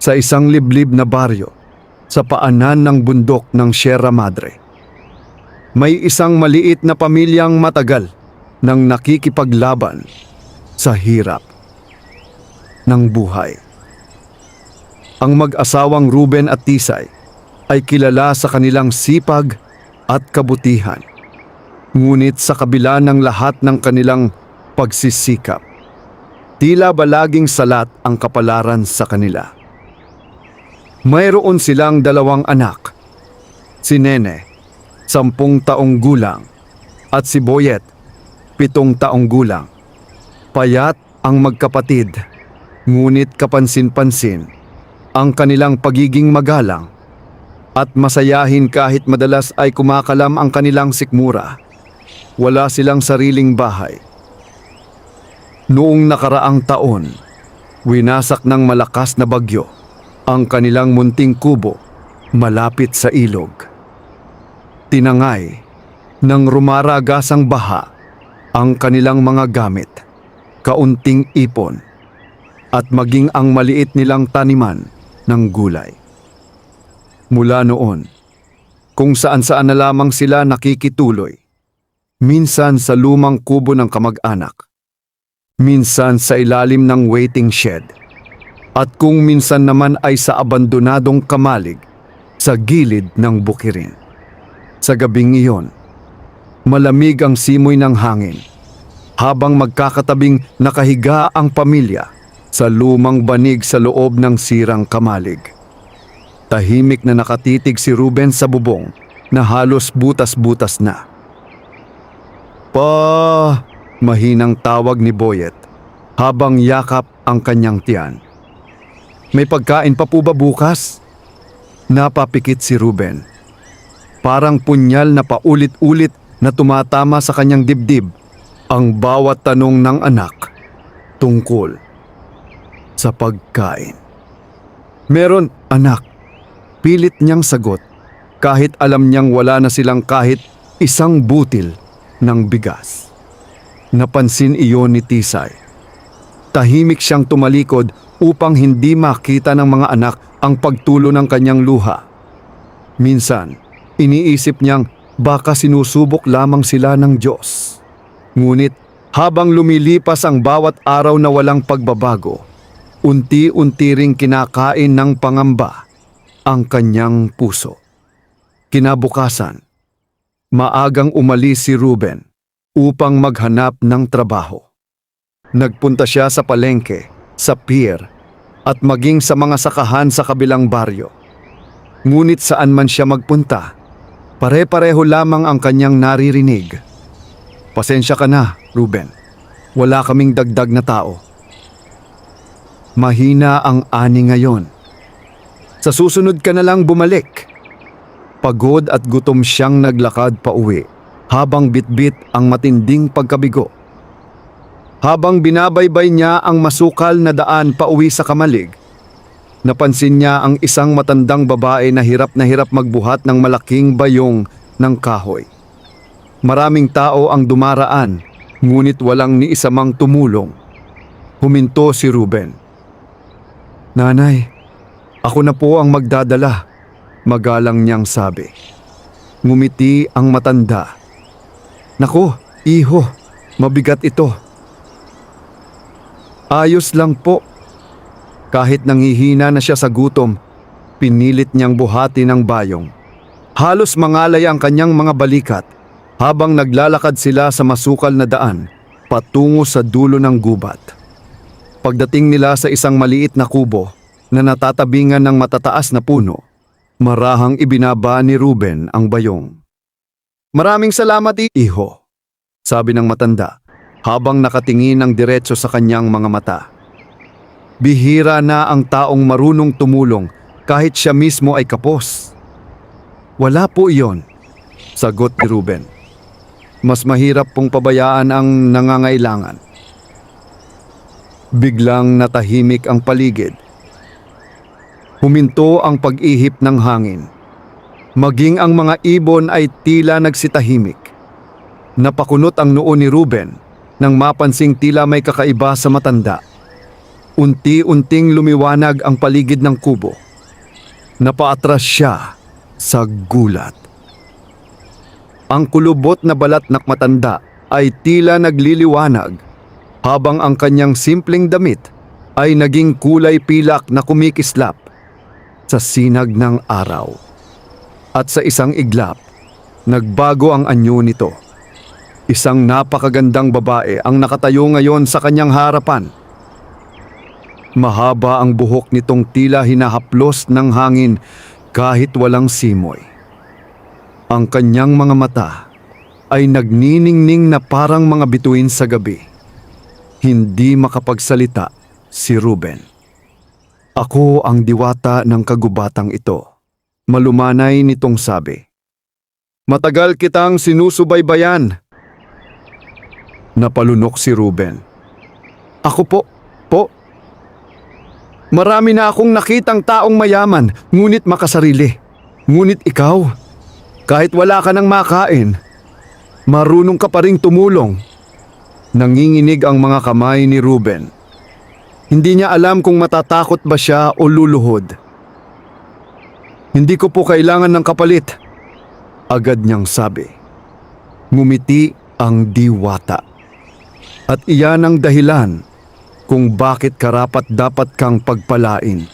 Sa isang liblib na baryo, sa paanan ng bundok ng Sierra Madre, may isang maliit na pamilyang matagal nang nakikipaglaban sa hirap ng buhay. Ang mag-asawang Ruben at Tisay ay kilala sa kanilang sipag at kabutihan. Ngunit sa kabila ng lahat ng kanilang pagsisikap, tila ba laging salat ang kapalaran sa kanila. Mayroon silang 2 anak, si Nene, 10 taong gulang, at si Boyet, 7 taong gulang. Payat ang magkapatid, ngunit kapansin-pansin ang kanilang pagiging magalang at masayahin kahit madalas ay kumakalam ang kanilang sikmura. Wala silang sariling bahay. Noong nakaraang taon, winasak ng malakas na bagyo ang kanilang munting kubo malapit sa ilog. Tinangay ng rumaragasang baha ang kanilang mga gamit, kaunting ipon, at maging ang maliit nilang taniman ng gulay. Mula noon, kung saan-saan na lamang sila nakikituloy, minsan sa lumang kubo ng kamag-anak, minsan sa ilalim ng waiting shed, at kung minsan naman ay sa abandonadong kamalig sa gilid ng bukirin. Sa gabing iyon, malamig ang simoy ng hangin habang magkakatabing nakahiga ang pamilya sa lumang banig sa loob ng sirang kamalig. Tahimik na nakatitig si Ruben sa bubong na halos butas-butas na. "Pa!" mahinang tawag ni Boyet habang yakap ang kanyang tiyan. "May pagkain pa po ba bukas?" Napapikit si Ruben. Parang punyal na paulit-ulit na tumatama sa kanyang dibdib ang bawat tanong ng anak tungkol sa pagkain. "Meron, anak," pilit niyang sagot kahit alam niyang wala na silang kahit isang butil ng bigas. Napansin iyon ni Tisay. Tahimik siyang tumalikod upang hindi makita ng mga anak ang pagtulo ng kanyang luha. Minsan, iniisip niyang baka sinusubok lamang sila ng Diyos. Ngunit habang lumilipas ang bawat araw na walang pagbabago, unti-unti ring kinakain ng pangamba ang kanyang puso. Kinabukasan, maagang umalis si Ruben upang maghanap ng trabaho. Nagpunta siya sa palengke, sa pier, at maging sa mga sakahan sa kabilang baryo. Ngunit saan man siya magpunta, pare-pareho lamang ang kanyang naririnig. "Pasensya ka na, Ruben. Wala kaming dagdag na tao." "Mahina ang ani ngayon. Sa susunod ka na lang bumalik." Pagod at gutom siyang naglakad pa uwi habang bitbit ang matinding pagkabigo. Habang binabaybay niya ang masukal na daan pauwi sa kamalig, napansin niya ang isang matandang babae na hirap magbuhat ng malaking bayong ng kahoy. Maraming tao ang dumaraan, ngunit walang ni isa mang tumulong. Huminto si Ruben. "Nanay, ako na po ang magdadala," magalang niyang sabi. Ngumiti ang matanda. "Naku, iho, mabigat ito." "Ayos lang po." Kahit nanghihina na siya sa gutom, pinilit niyang buhati ng bayong. Halos mangalay ang kanyang mga balikat habang naglalakad sila sa masukal na daan patungo sa dulo ng gubat. Pagdating nila sa isang maliit na kubo na natatabingan ng matataas na puno, marahang ibinaba ni Ruben ang bayong. "Maraming salamat, iho," sabi ng matanda habang nakatingin ng diretso sa kanyang mga mata. Bihira na ang taong marunong tumulong kahit siya mismo ay kapos. "Wala po iyon," sagot ni Ruben. "Mas mahirap pong pabayaan ang nangangailangan." Biglang natahimik ang paligid. Huminto ang pag-ihip ng hangin. Maging ang mga ibon ay tila nagsitahimik. Napakunot ang noo ni Ruben nang mapansing tila may kakaiba sa matanda. Unti-unting lumiwanag ang paligid ng kubo. Napaatras siya sa gulat. Ang kulubot na balat ng matanda ay tila nagliliwanag habang ang kanyang simpleng damit ay naging kulay pilak na kumikislap sa sinag ng araw. At sa isang iglap, nagbago ang anyo nito. Isang napakagandang babae ang nakatayo ngayon sa kanyang harapan. Mahaba ang buhok nitong tila hinahaplos ng hangin kahit walang simoy. Ang kanyang mga mata ay nagniningning na parang mga bituin sa gabi. Hindi makapagsalita si Ruben. Ako ang diwata ng kagubatang ito. Malumanay nitong sabi. Matagal kitang sinusubaybayan. Napalunok si Ruben. Ako po. Marami na akong nakitang taong mayaman, ngunit makasarili. Ngunit ikaw, kahit wala ka ng makain, marunong ka pa ring tumulong. Nanginginig ang mga kamay ni Ruben. Hindi niya alam kung matatakot ba siya o luluhod. Hindi ko po kailangan ng kapalit, agad niyang sabi. Ngumiti ang diwata. At iyan ang dahilan kung bakit karapat-dapat kang pagpalain.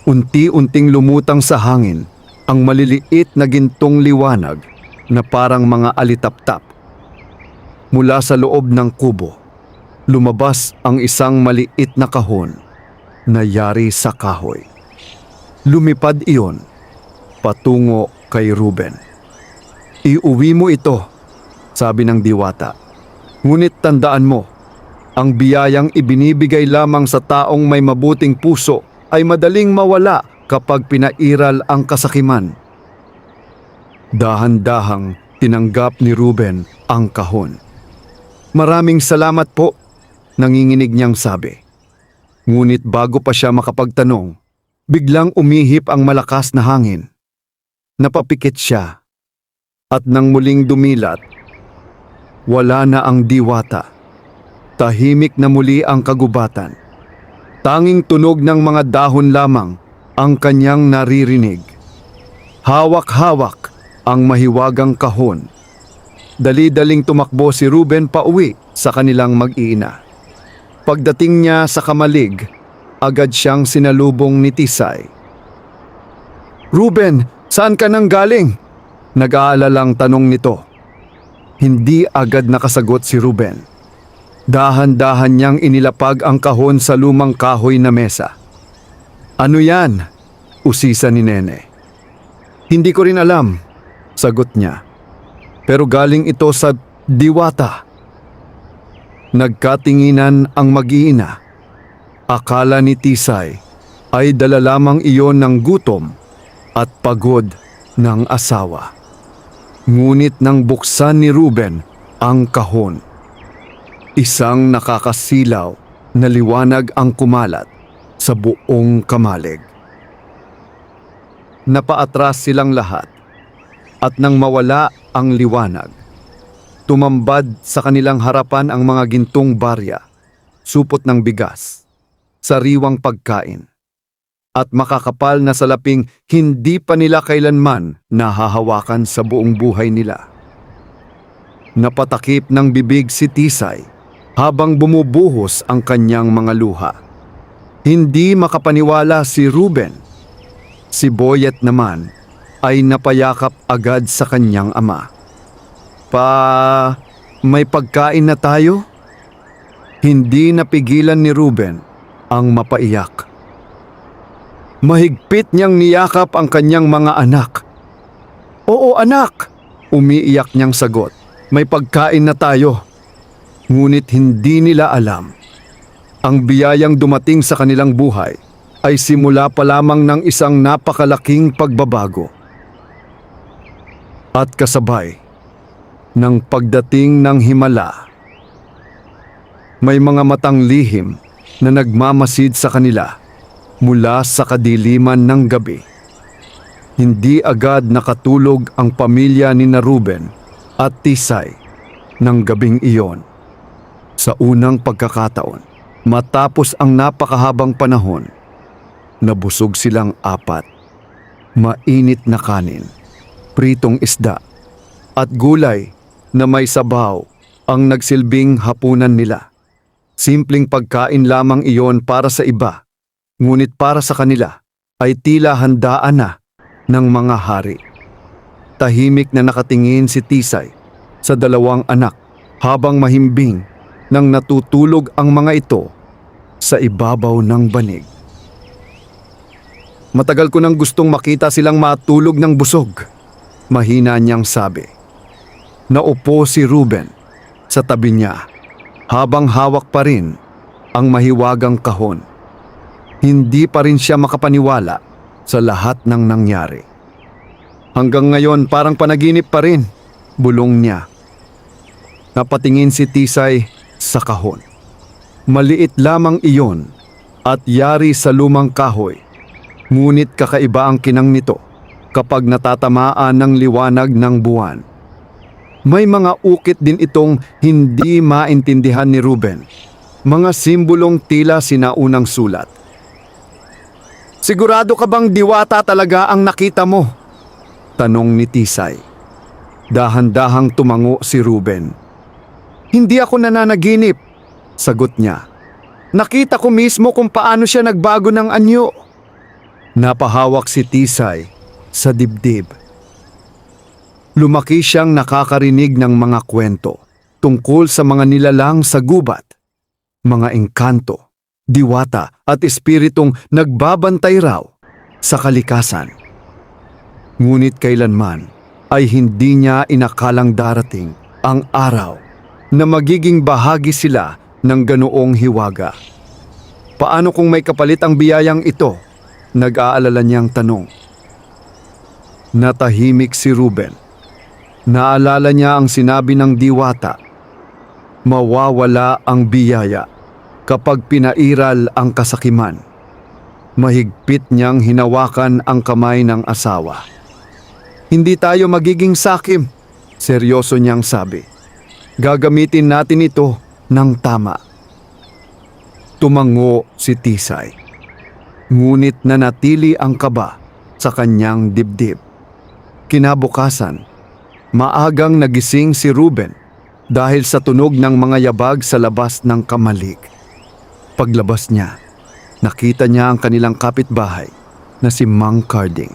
Unti-unting lumutang sa hangin ang maliliit na gintong liwanag na parang mga alitaptap. Mula sa loob ng kubo, lumabas ang isang maliit na kahon na yari sa kahoy. Lumipad iyon patungo kay Ruben. Iuwi mo ito, sabi ng diwata. Ngunit tandaan mo, ang biyayang ibinibigay lamang sa taong may mabuting puso ay madaling mawala kapag pinairal ang kasakiman. Dahan-dahang tinanggap ni Ruben ang kahon. Maraming salamat po, nanginginig niyang sabi. Ngunit bago pa siya makapagtanong, biglang umihip ang malakas na hangin. Napapikit siya at nang muling dumilat, wala na ang diwata. Tahimik na muli ang kagubatan. Tanging tunog ng mga dahon lamang ang kanyang naririnig. Hawak-hawak ang mahiwagang kahon. Dali-daling tumakbo si Ruben pauwi sa kanilang mag-iina. Pagdating niya sa kamalig, agad siyang sinalubong ni Tisay. Ruben, saan ka nang galing? Nag-aalalang tanong nito. Hindi agad nakasagot si Ruben. Dahan-dahan niyang inilapag ang kahon sa lumang kahoy na mesa. Ano yan? Usisa ni Nene. Hindi ko rin alam, sagot niya. Pero galing ito sa diwata. Nagkatinginan ang mag-iina. Akala ni Tisay ay dala lamang iyon ng gutom at pagod ng asawa. Ngunit nang buksan ni Ruben ang kahon, isang nakakasilaw na liwanag ang kumalat sa buong kamalig. Napaatras silang lahat at nang mawala ang liwanag, tumambad sa kanilang harapan ang mga gintong barya, supot ng bigas, sariwang pagkain, at makakapal na salaping hindi pa nila kailanman nahahawakan sa buong buhay nila. Napatakip ng bibig si Tisay habang bumubuhos ang kanyang mga luha. Hindi makapaniwala si Ruben. Si Boyet naman ay napayakap agad sa kanyang ama. May pagkain na tayo? Hindi napigilan ni Ruben ang mapaiyak. Mahigpit niyang niyakap ang kanyang mga anak. Oo anak, umiiyak niyang sagot. May pagkain na tayo. Ngunit hindi nila alam. Ang biyayang dumating sa kanilang buhay ay simula pa lamang ng isang napakalaking pagbabago. At kasabay ng pagdating ng himala, may mga matang lihim na nagmamasid sa kanila mula sa kadiliman ng gabi. Hindi agad nakatulog ang pamilya ni Ruben at Tisay ng gabing iyon. Sa unang pagkakataon, Matapos ang napakahabang panahon, nabusog silang apat. Mainit na kanin, pritong isda, at gulay na may sabaw ang nagsilbing hapunan nila. Simpleng pagkain lamang iyon para sa iba, ngunit para sa kanila ay tila handaan na ng mga hari. Tahimik na nakatingin si Tisay sa dalawang anak habang mahimbing nang natutulog ang mga ito sa ibabaw ng banig. Matagal ko nang gustong makita silang matulog ng busog, mahina niyang sabi. Naupo si Ruben sa tabi niya habang hawak pa rin ang mahiwagang kahon. Hindi pa rin siya makapaniwala sa lahat ng nangyari. Hanggang ngayon parang panaginip pa rin, bulong niya. Napatingin si Tisay sa kahon. Maliit lamang iyon at yari sa lumang kahoy. Ngunit kakaiba ang kinang nito kapag natatamaan ng liwanag ng buwan. May mga ukit din itong hindi maintindihan ni Ruben. Mga simbolong tila sinaunang sulat. Sigurado ka bang diwata talaga ang nakita mo? Tanong ni Tisay. Dahan-dahang tumango si Ruben. Hindi ako nananaginip, sagot niya. Nakita ko mismo kung paano siya nagbago ng anyo. Napahawak si Tisay sa dibdib. Lumaki siyang nakakarinig ng mga kwento tungkol sa mga nilalang sa gubat, mga engkanto, diwata at espiritong nagbabantay raw sa kalikasan. Ngunit kailanman ay hindi niya inakalang darating ang araw na magiging bahagi sila ng ganoong hiwaga. Paano kung may kapalit ang biyayang ito? Nag-aalala niyang tanong. Natahimik si Ruben. Naalala niya ang sinabi ng diwata. Mawawala ang biyaya kapag pinairal ang kasakiman. Mahigpit niyang hinawakan ang kamay ng asawa. Hindi tayo magiging sakim, seryoso niyang sabi. Gagamitin natin ito ng tama. Tumango si Tisay. Ngunit nanatili ang kaba sa kanyang dibdib. Kinabukasan, maagang nagising si Ruben dahil sa tunog ng mga yabag sa labas ng kamalig. Paglabas niya, nakita niya ang kanilang kapitbahay na si Mang Carding.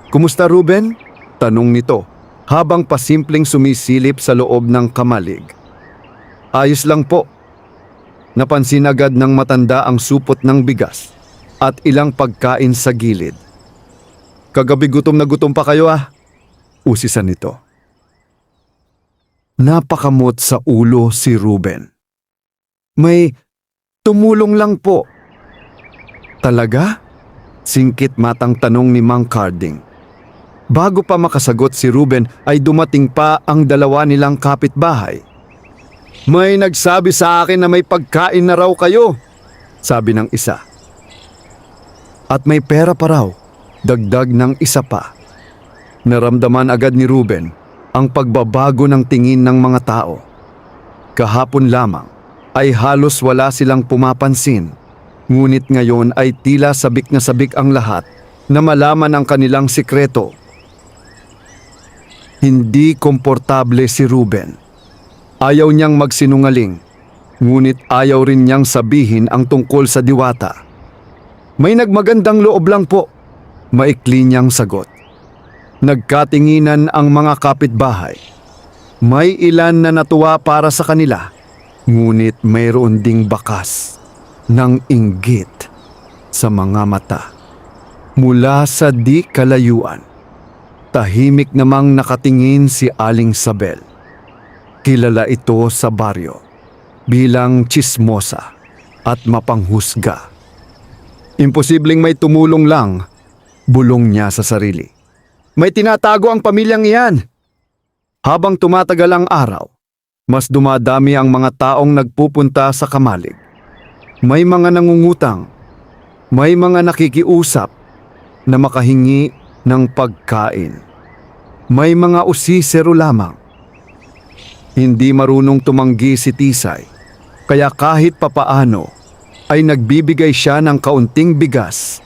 Kumusta Ruben? Tanong nito habang pasimpleng sumisilip sa loob ng kamalig. Ayos lang po. Napansin agad ng matanda ang supot ng bigas at ilang pagkain sa gilid. Kagabi gutom na gutom pa kayo usisan nito. Napakamot sa ulo si Ruben. May tumulong lang po. Talaga? Singkit matang tanong ni Mang Carding. Bago pa makasagot si Ruben ay dumating pa ang dalawa nilang kapitbahay. May nagsabi sa akin na may pagkain na raw kayo, sabi ng isa. At may pera pa raw, dagdag ng isa pa. Naramdaman agad ni Ruben ang pagbabago ng tingin ng mga tao. Kahapon lamang ay halos wala silang pumapansin, ngunit ngayon ay tila sabik na sabik ang lahat na malaman ang kanilang sikreto. Hindi komportable si Ruben. Ayaw niyang magsinungaling, ngunit ayaw rin niyang sabihin ang tungkol sa diwata. May nagmagandang loob lang po, maikli niyang sagot. Nagkatinginan ang mga kapitbahay. May ilan na natuwa para sa kanila, ngunit mayroon ding bakas ng inggit sa mga mata. Mula sa di kalayuan, tahimik namang nakatingin si Aling Sabel. Kilala ito sa baryo bilang tsismosa at mapanghusga. Imposibleng may tumulong lang, bulong niya sa sarili. May tinatago ang pamilyang iyan. Habang tumatagal ang araw, mas dumadami ang mga taong nagpupunta sa kamalig. May mga nangungutang, may mga nakikiusap na makahingi ng pagkain. May mga usisero lamang. Hindi marunong tumanggi si Tisay Kaya kahit papaano ay nagbibigay siya ng kaunting bigas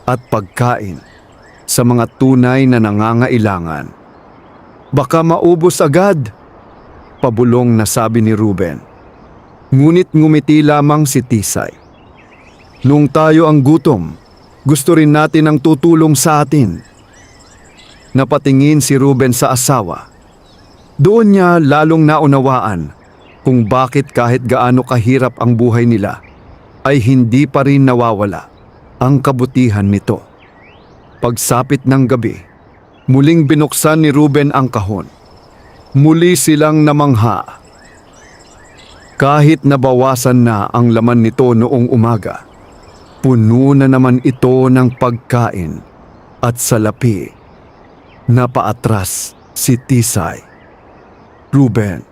at pagkain sa mga tunay na nangangailangan. Baka maubos agad, pabulong na sabi ni Ruben. Ngunit ngumiti lamang si Tisay. Nung tayo ang gutom, gusto rin natin ang tutulong sa atin. Napatingin si Ruben sa asawa. Doon niya lalong naunawaan kung bakit kahit gaano kahirap ang buhay nila, ay hindi pa rin nawawala ang kabutihan nito. Pagsapit ng gabi, muling binuksan ni Ruben ang kahon. Muli silang namangha. Kahit nabawasan na ang laman nito noong umaga, puno na naman ito ng pagkain at salapi. Napaatras si Tisay. Ruben,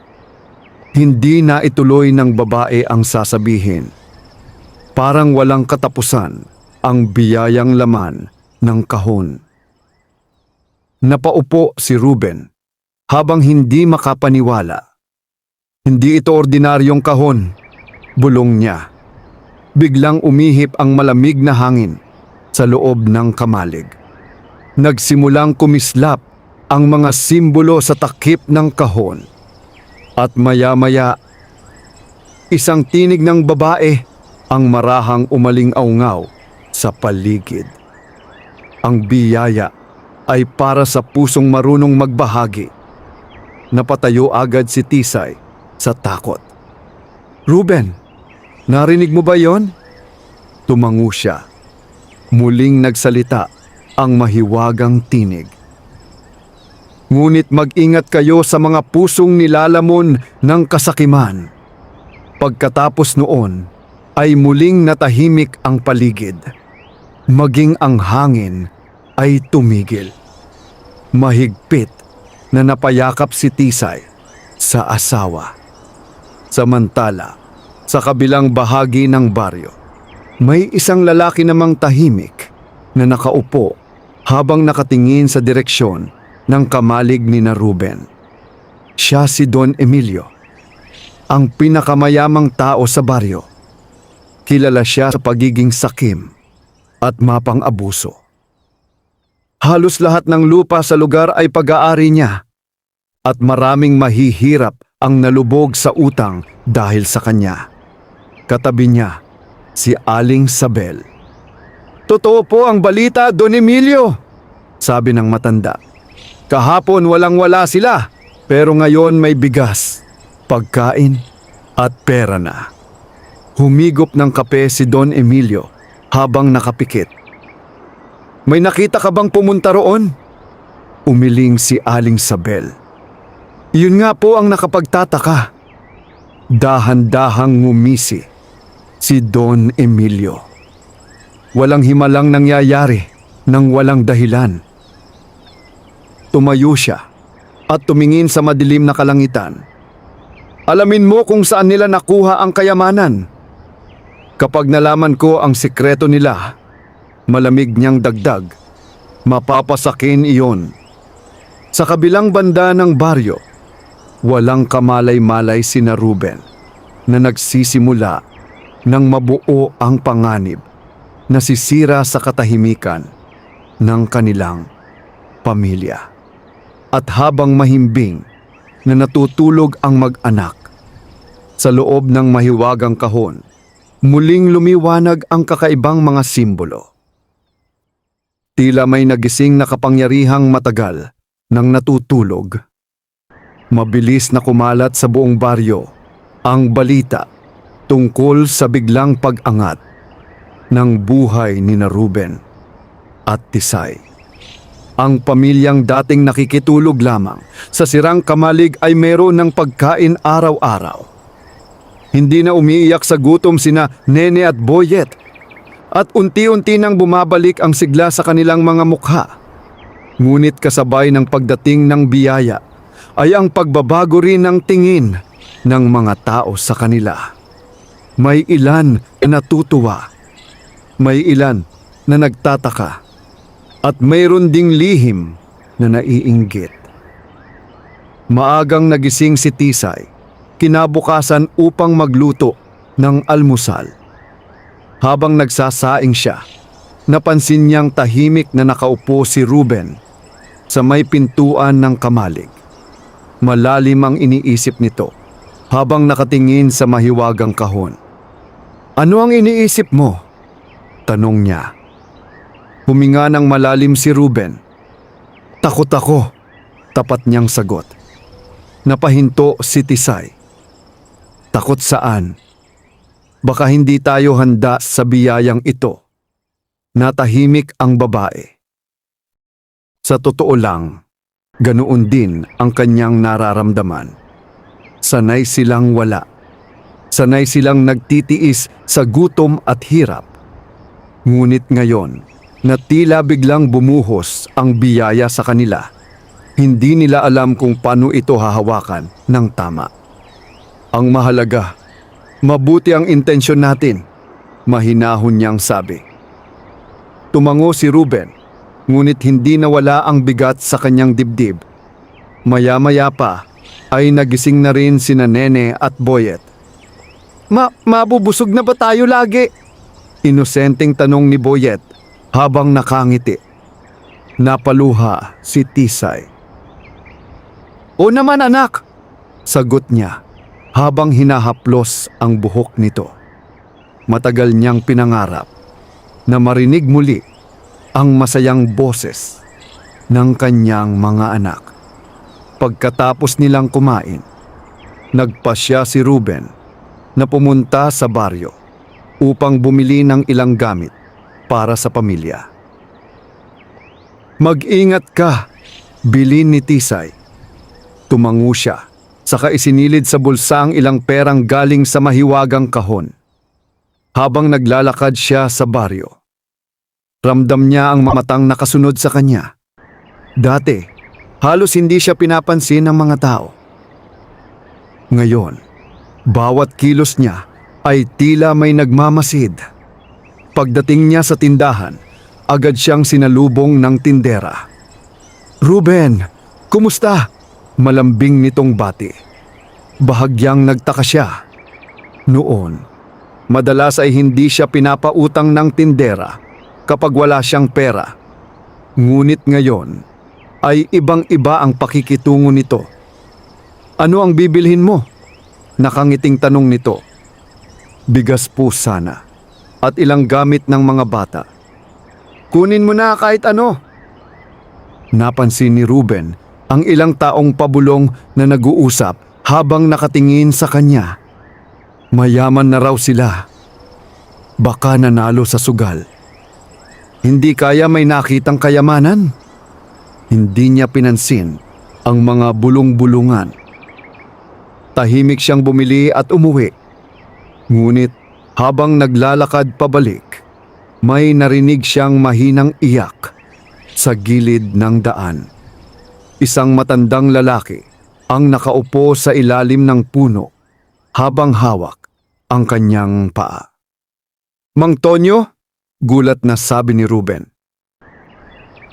hindi na ituloy ng babae ang sasabihin. Parang walang katapusan ang biyayang laman ng kahon. Napaupo si Ruben habang hindi makapaniwala. Hindi ito ordinaryong kahon, bulong niya. Biglang umihip ang malamig na hangin sa loob ng kamalig. Nagsimulang kumislap ang mga simbolo sa takip ng kahon. At maya-maya, isang tinig ng babae ang marahang umaling-aungaw sa paligid. Ang biyaya ay para sa pusong marunong magbahagi. Napatayo agad si Tisay sa takot. Ruben, narinig mo ba yon? Tumango siya. Muling nagsalita ang mahiwagang tinig. Ngunit mag-ingat kayo sa mga pusong nilalamon ng kasakiman. Pagkatapos noon, ay muling natahimik ang paligid. Maging ang hangin ay tumigil. Mahigpit na napayakap si Tisay sa asawa. Samantala, sa kabilang bahagi ng baryo, may isang lalaki namang tahimik na nakaupo habang nakatingin sa direksyon ng kamalig ni na Ruben. Siya si Don Emilio, ang pinakamayamang tao sa baryo. Kilala siya sa pagiging sakim at mapang-abuso. Halos lahat ng lupa sa lugar ay pag-aari niya at maraming mahihirap ang nalubog sa utang dahil sa kanya. Katabi niya si Aling Sabel. Totoo po ang balita, Don Emilio, sabi ng matanda. Kahapon walang-wala sila, pero ngayon may bigas, pagkain at pera na. Humigop ng kape si Don Emilio habang nakapikit. May nakita ka bang pumunta roon? Umiling si Aling Sabel. Yun nga po ang nakapagtataka. Dahan-dahang ngumisi si Don Emilio. Walang himalang nangyayari nang walang dahilan. Tumayo siya at tumingin sa madilim na kalangitan. Alamin mo kung saan nila nakuha ang kayamanan. Kapag nalaman ko ang sikreto nila, malamig niyang dagdag, mapapasakin iyon. Sa kabilang banda ng baryo, walang kamalay-malay sina Ruben na nagsisimula ng mabuo ang panganib na sisira sa katahimikan ng kanilang pamilya. At habang mahimbing na natutulog ang mag-anak, sa loob ng mahiwagang kahon, muling lumiwanag ang kakaibang mga simbolo. Tila may nagising na kapangyarihang matagal nang natutulog. Mabilis na kumalat sa buong baryo ang balita tungkol sa biglang pag-angat ng buhay ni na Ruben at Tisay. Ang pamilyang dating nakikitulog lamang sa sirang kamalig ay meron ng pagkain araw-araw. Hindi na umiiyak sa gutom sina Nene at Boyet, at unti-unti nang bumabalik ang sigla sa kanilang mga mukha. Ngunit kasabay ng pagdating ng biyaya ay ang pagbabago rin ng tingin ng mga tao sa kanila. May ilan na natutuwa, may ilan na nagtataka, at mayroon ding lihim na naiinggit. Maagang nagising si Tisay, kinabukasan upang magluto ng almusal. Habang nagsasaing siya, napansin niyang tahimik na nakaupo si Ruben sa may pintuan ng kamalig. Malalim ang iniisip nito habang nakatingin sa mahiwagang kahon. "Ano ang iniisip mo?" tanong niya. Huminga ng malalim si Ruben. "Takot ako," tapat niyang sagot. Napahinto si Tisay. "Takot saan? Baka hindi tayo handa sa biyayang ito." Natahimik ang babae. Sa totoo lang, ganoon din ang kanyang nararamdaman. Sanay silang wala. Sanay silang nagtitiis sa gutom at hirap. Ngunit ngayon, na tila biglang bumuhos ang biyaya sa kanila, hindi nila alam kung paano ito hahawakan ng tama. "Ang mahalaga, mabuti ang intensyon natin," mahinahon niyang sabi. Tumango si Ruben, ngunit hindi nawala ang bigat sa kanyang dibdib. Maya-maya pa ay nagising na rin sina Nene at Boyet. Mabubusog na ba tayo lagi?" Inosenteng tanong ni Boyet habang nakangiti. Napaluha si Tisay. "O naman anak," sagot niya habang hinahaplos ang buhok nito. Matagal niyang pinangarap na marinig muli ang masayang boses ng kanyang mga anak. Pagkatapos nilang kumain, nagpasya si Ruben na pumunta sa baryo upang bumili ng ilang gamit para sa pamilya. "Mag-ingat ka," bilin ni Tisay. Tumango siya, saka isinilid sa bulsa ang ilang perang galing sa mahiwagang kahon. Habang naglalakad siya sa baryo, ramdam niya ang matang nakasunod sa kanya. Dati, halos hindi siya pinapansin ng mga tao. Ngayon, bawat kilos niya ay tila may nagmamasid. Pagdating niya sa tindahan, agad siyang sinalubong ng tindera. "Ruben, kumusta?" Malambing nitong bati. Bahagyang nagtaka siya. Noon, madalas ay hindi siya pinapautang ng tindera kapag wala siyang pera. Ngunit ngayon ay ibang-iba ang pakikitungo nito. "Ano ang bibilhin mo?" Nakangiting tanong nito. "Bigas po sana at ilang gamit ng mga bata." "Kunin mo na kahit ano." Napansin ni Ruben ang ilang taong pabulong na nag-uusap habang nakatingin sa kanya. Mayaman na raw sila. Baka nanalo sa sugal. Hindi kaya may nakitang kayamanan? Hindi niya pinansin ang mga bulong-bulungan. Tahimik siyang bumili at umuwi. Ngunit habang naglalakad pabalik, may narinig siyang mahinang iyak sa gilid ng daan. Isang matandang lalaki ang nakaupo sa ilalim ng puno habang hawak ang kanyang paa. "Mang Tonyo?" gulat na sabi ni Ruben.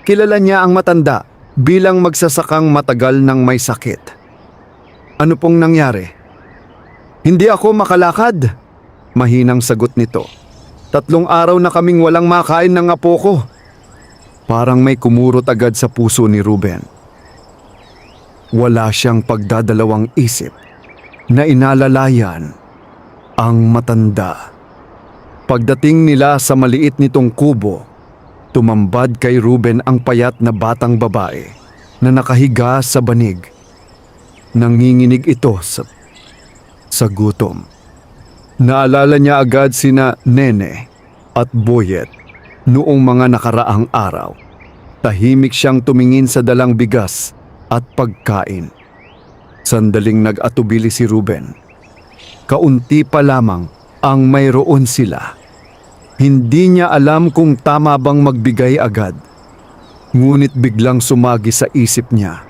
Kilala niya ang matanda bilang magsasakang matagal nang may sakit. "Ano pong nangyari?" "Hindi ako makalakad," mahinang sagot nito. "3 araw na kaming walang makain ng apo ko." Parang may kumurot agad sa puso ni Ruben. Wala siyang pagdadalawang isip na inalalayan ang matanda. Pagdating nila sa maliit nitong kubo, tumambad kay Ruben ang payat na batang babae na nakahiga sa banig. Nanginginig ito sa gutom. Naalala niya agad sina Nene at Boyet noong mga nakaraang araw. Tahimik siyang tumingin sa dalang bigas at pagkain. Sandaling nag-atubili si Ruben. Kaunti pa lamang ang mayroon sila. Hindi niya alam kung tama bang magbigay agad. Ngunit biglang sumagi sa isip niya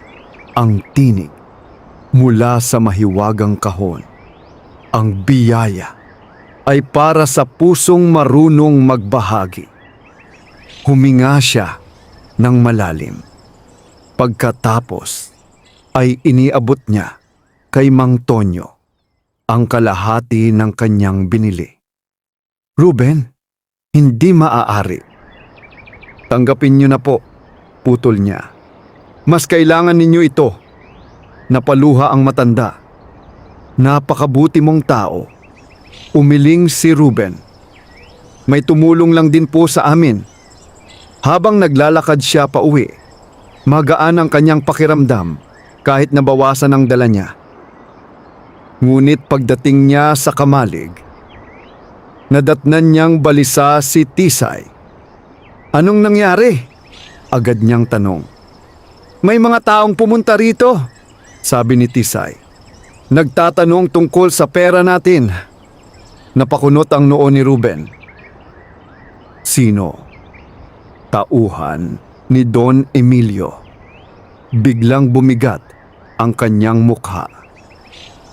ang tinig mula sa mahiwagang kahon. Ang biyaya ay para sa pusong marunong magbahagi. Huminga siya ng malalim. Pagkatapos ay iniabot niya kay Mang Tonyo ang kalahati ng kanyang binili. Ruben, hindi maaari. Tanggapin niyo na po, putol niya. Mas kailangan ninyo ito. Napaluha ang matanda. Napakabuti mong tao. Umiling si Ruben. May tumulong lang din po sa amin. Habang naglalakad siya pa uwi, magaan ang kanyang pakiramdam kahit nabawasan ang dala niya. Ngunit pagdating niya sa kamalig, nadatnan niyang balisa si Tisay. Anong nangyari? Agad niyang tanong. May mga taong pumunta rito, sabi ni Tisay. Nagtatanong tungkol sa pera natin. Napakunot ang noo ni Ruben. Sino? Tauhan ni Don Emilio. Biglang bumigat ang kanyang mukha.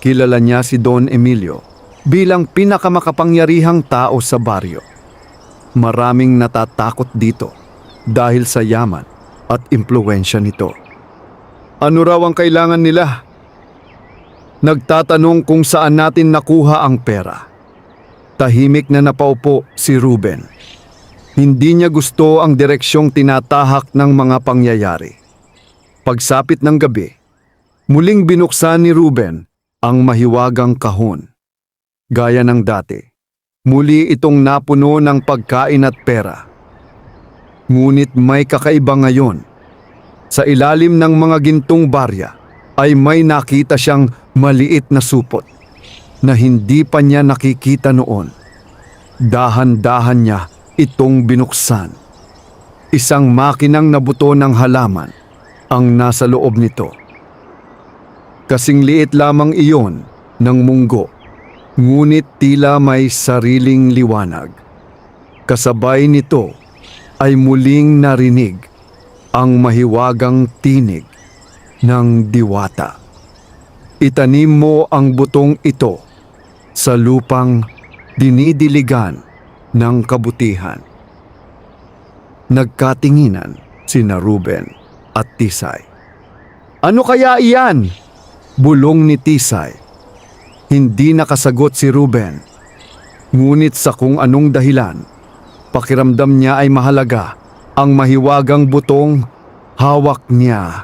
Kilala niya si Don Emilio bilang pinakamakapangyarihang tao sa baryo. Maraming natatakot dito dahil sa yaman at impluwensya nito. Ano raw ang kailangan nila? Nagtatanong kung saan natin nakuha ang pera. Tahimik na napaupo si Ruben. Hindi niya gusto ang direksyong tinatahak ng mga pangyayari. Pagsapit ng gabi, muling binuksan ni Ruben ang mahiwagang kahon. Gaya ng dati, muli itong napuno ng pagkain at pera. Ngunit may kakaiba ngayon. Sa ilalim ng mga gintong barya ay may nakita siyang maliit na supot na hindi pa niya nakikita noon. Dahan-dahan niya itong binuksan. Isang makinang nabuto ng halaman ang nasa loob nito. Kasing liit lamang iyon ng munggo, ngunit tila may sariling liwanag. Kasabay nito ay muling narinig ang mahiwagang tinig ng diwata. Itanim mo ang butong ito sa lupang dinidiligan ng kabutihan. Nagkatinginan sina Ruben at Tisay. Ano kaya iyan? Bulong ni Tisay. Hindi nakasagot si Ruben. Ngunit sa kung anong dahilan, pakiramdam niya ay mahalaga ang mahiwagang butong hawak niya.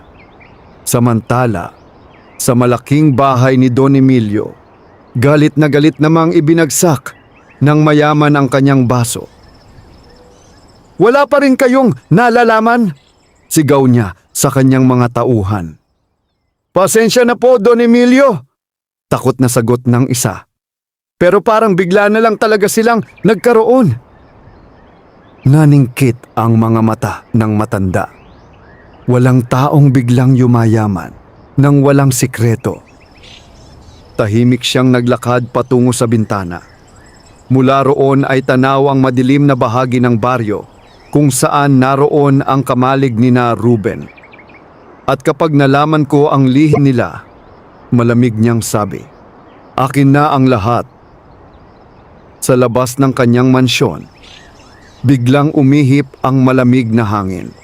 Samantala, sa malaking bahay ni Don Emilio, galit na galit namang ibinagsak ng mayaman ang kanyang baso. Wala pa rin kayong nalalaman? Sigaw niya sa kanyang mga tauhan. Pasensya na po, Don Emilio. Takot na sagot ng isa. Pero parang bigla na lang talaga silang nagkaroon. Naningkit ang mga mata ng matanda. Walang taong biglang yumayaman nang walang sikreto. Tahimik siyang naglakad patungo sa bintana. Mula roon ay tanaw ang madilim na bahagi ng baryo kung saan naroon ang kamalig nina Ruben. At kapag nalaman ko ang lihim nila, malamig niyang sabi, "Akin na ang lahat." Sa labas ng kanyang mansyon, biglang umihip ang malamig na hangin.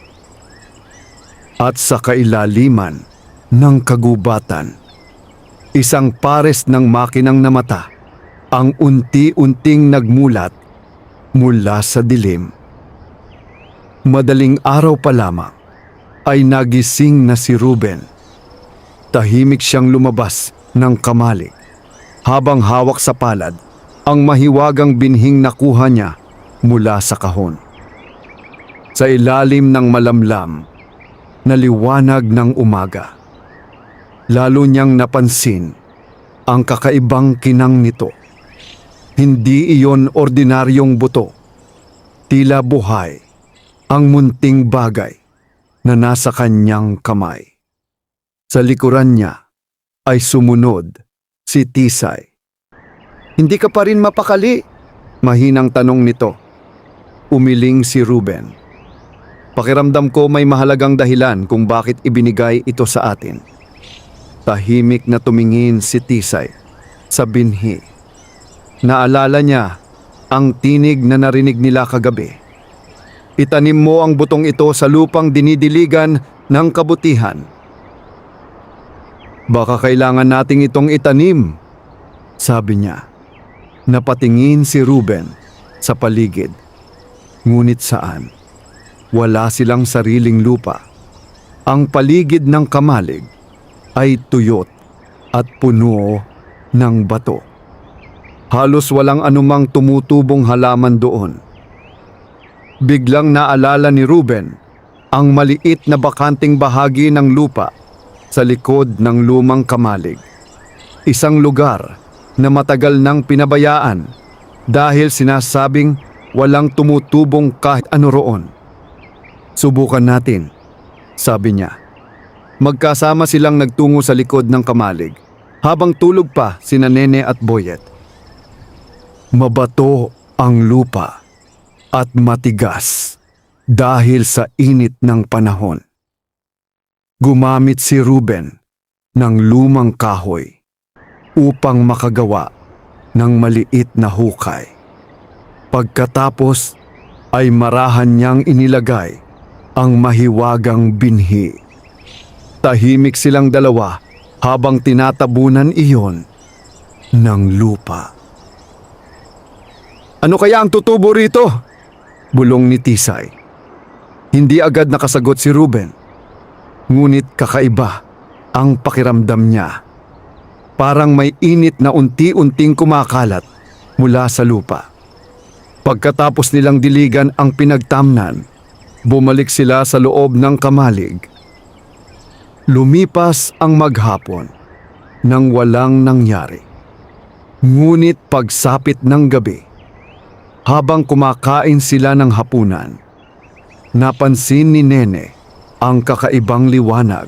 At sa kailaliman ng kagubatan, isang pares ng makinang na mata ang unti-unting nagmulat mula sa dilim. Madaling araw pa lamang ay nagising na si Ruben. Tahimik siyang lumabas ng kamalig habang hawak sa palad ang mahiwagang binhing nakuha niya mula sa kahon. Sa ilalim ng malamlam na liwanag ng umaga, lalo niyang napansin ang kakaibang kinang nito. Hindi iyon ordinaryong buto. Tila buhay ang munting bagay na nasa kanyang kamay. Sa likuran niya ay sumunod si Tisay. Hindi ka pa rin mapakali? Mahinang tanong nito. Umiling si Ruben. Pakiramdam ko may mahalagang dahilan kung bakit ibinigay ito sa atin. Tahimik na tumingin si Tisay sa binhi. Naalala niya ang tinig na narinig nila kagabi. Itanim mo ang butong ito sa lupang dinidiligan ng kabutihan. Baka kailangan nating itong itanim. sabi niya. Napatingin si Ruben sa paligid. Ngunit saan? Wala silang sariling lupa. Ang paligid ng kamalig ay tuyot at puno ng bato. Halos walang anumang tumutubong halaman doon. Biglang naalala ni Ruben ang maliit na bakanting bahagi ng lupa sa likod ng lumang kamalig. Isang lugar na matagal nang pinabayaan dahil sinasabing walang tumutubong kahit ano roon. Subukan natin, sabi niya. Magkasama silang nagtungo sa likod ng kamalig habang tulog pa sina Nene at Boyet. Mabato ang lupa at matigas dahil sa init ng panahon. Gumamit si Ruben ng lumang kahoy upang makagawa ng maliit na hukay. Pagkatapos ay marahan niyang inilagay ang mahiwagang binhi. Tahimik silang dalawa habang tinatabunan iyon ng lupa. Ano kaya ang tutubo rito? Bulong ni Tisay. Hindi agad nakasagot si Ruben. Ngunit kakaiba ang pakiramdam niya. Parang may init na unti-unting kumakalat mula sa lupa. Pagkatapos nilang diligan ang pinagtamnan, bumalik sila sa loob ng kamalig. Lumipas ang maghapon nang walang nangyari. Ngunit pagsapit ng gabi, habang kumakain sila ng hapunan, napansin ni Nene ang kakaibang liwanag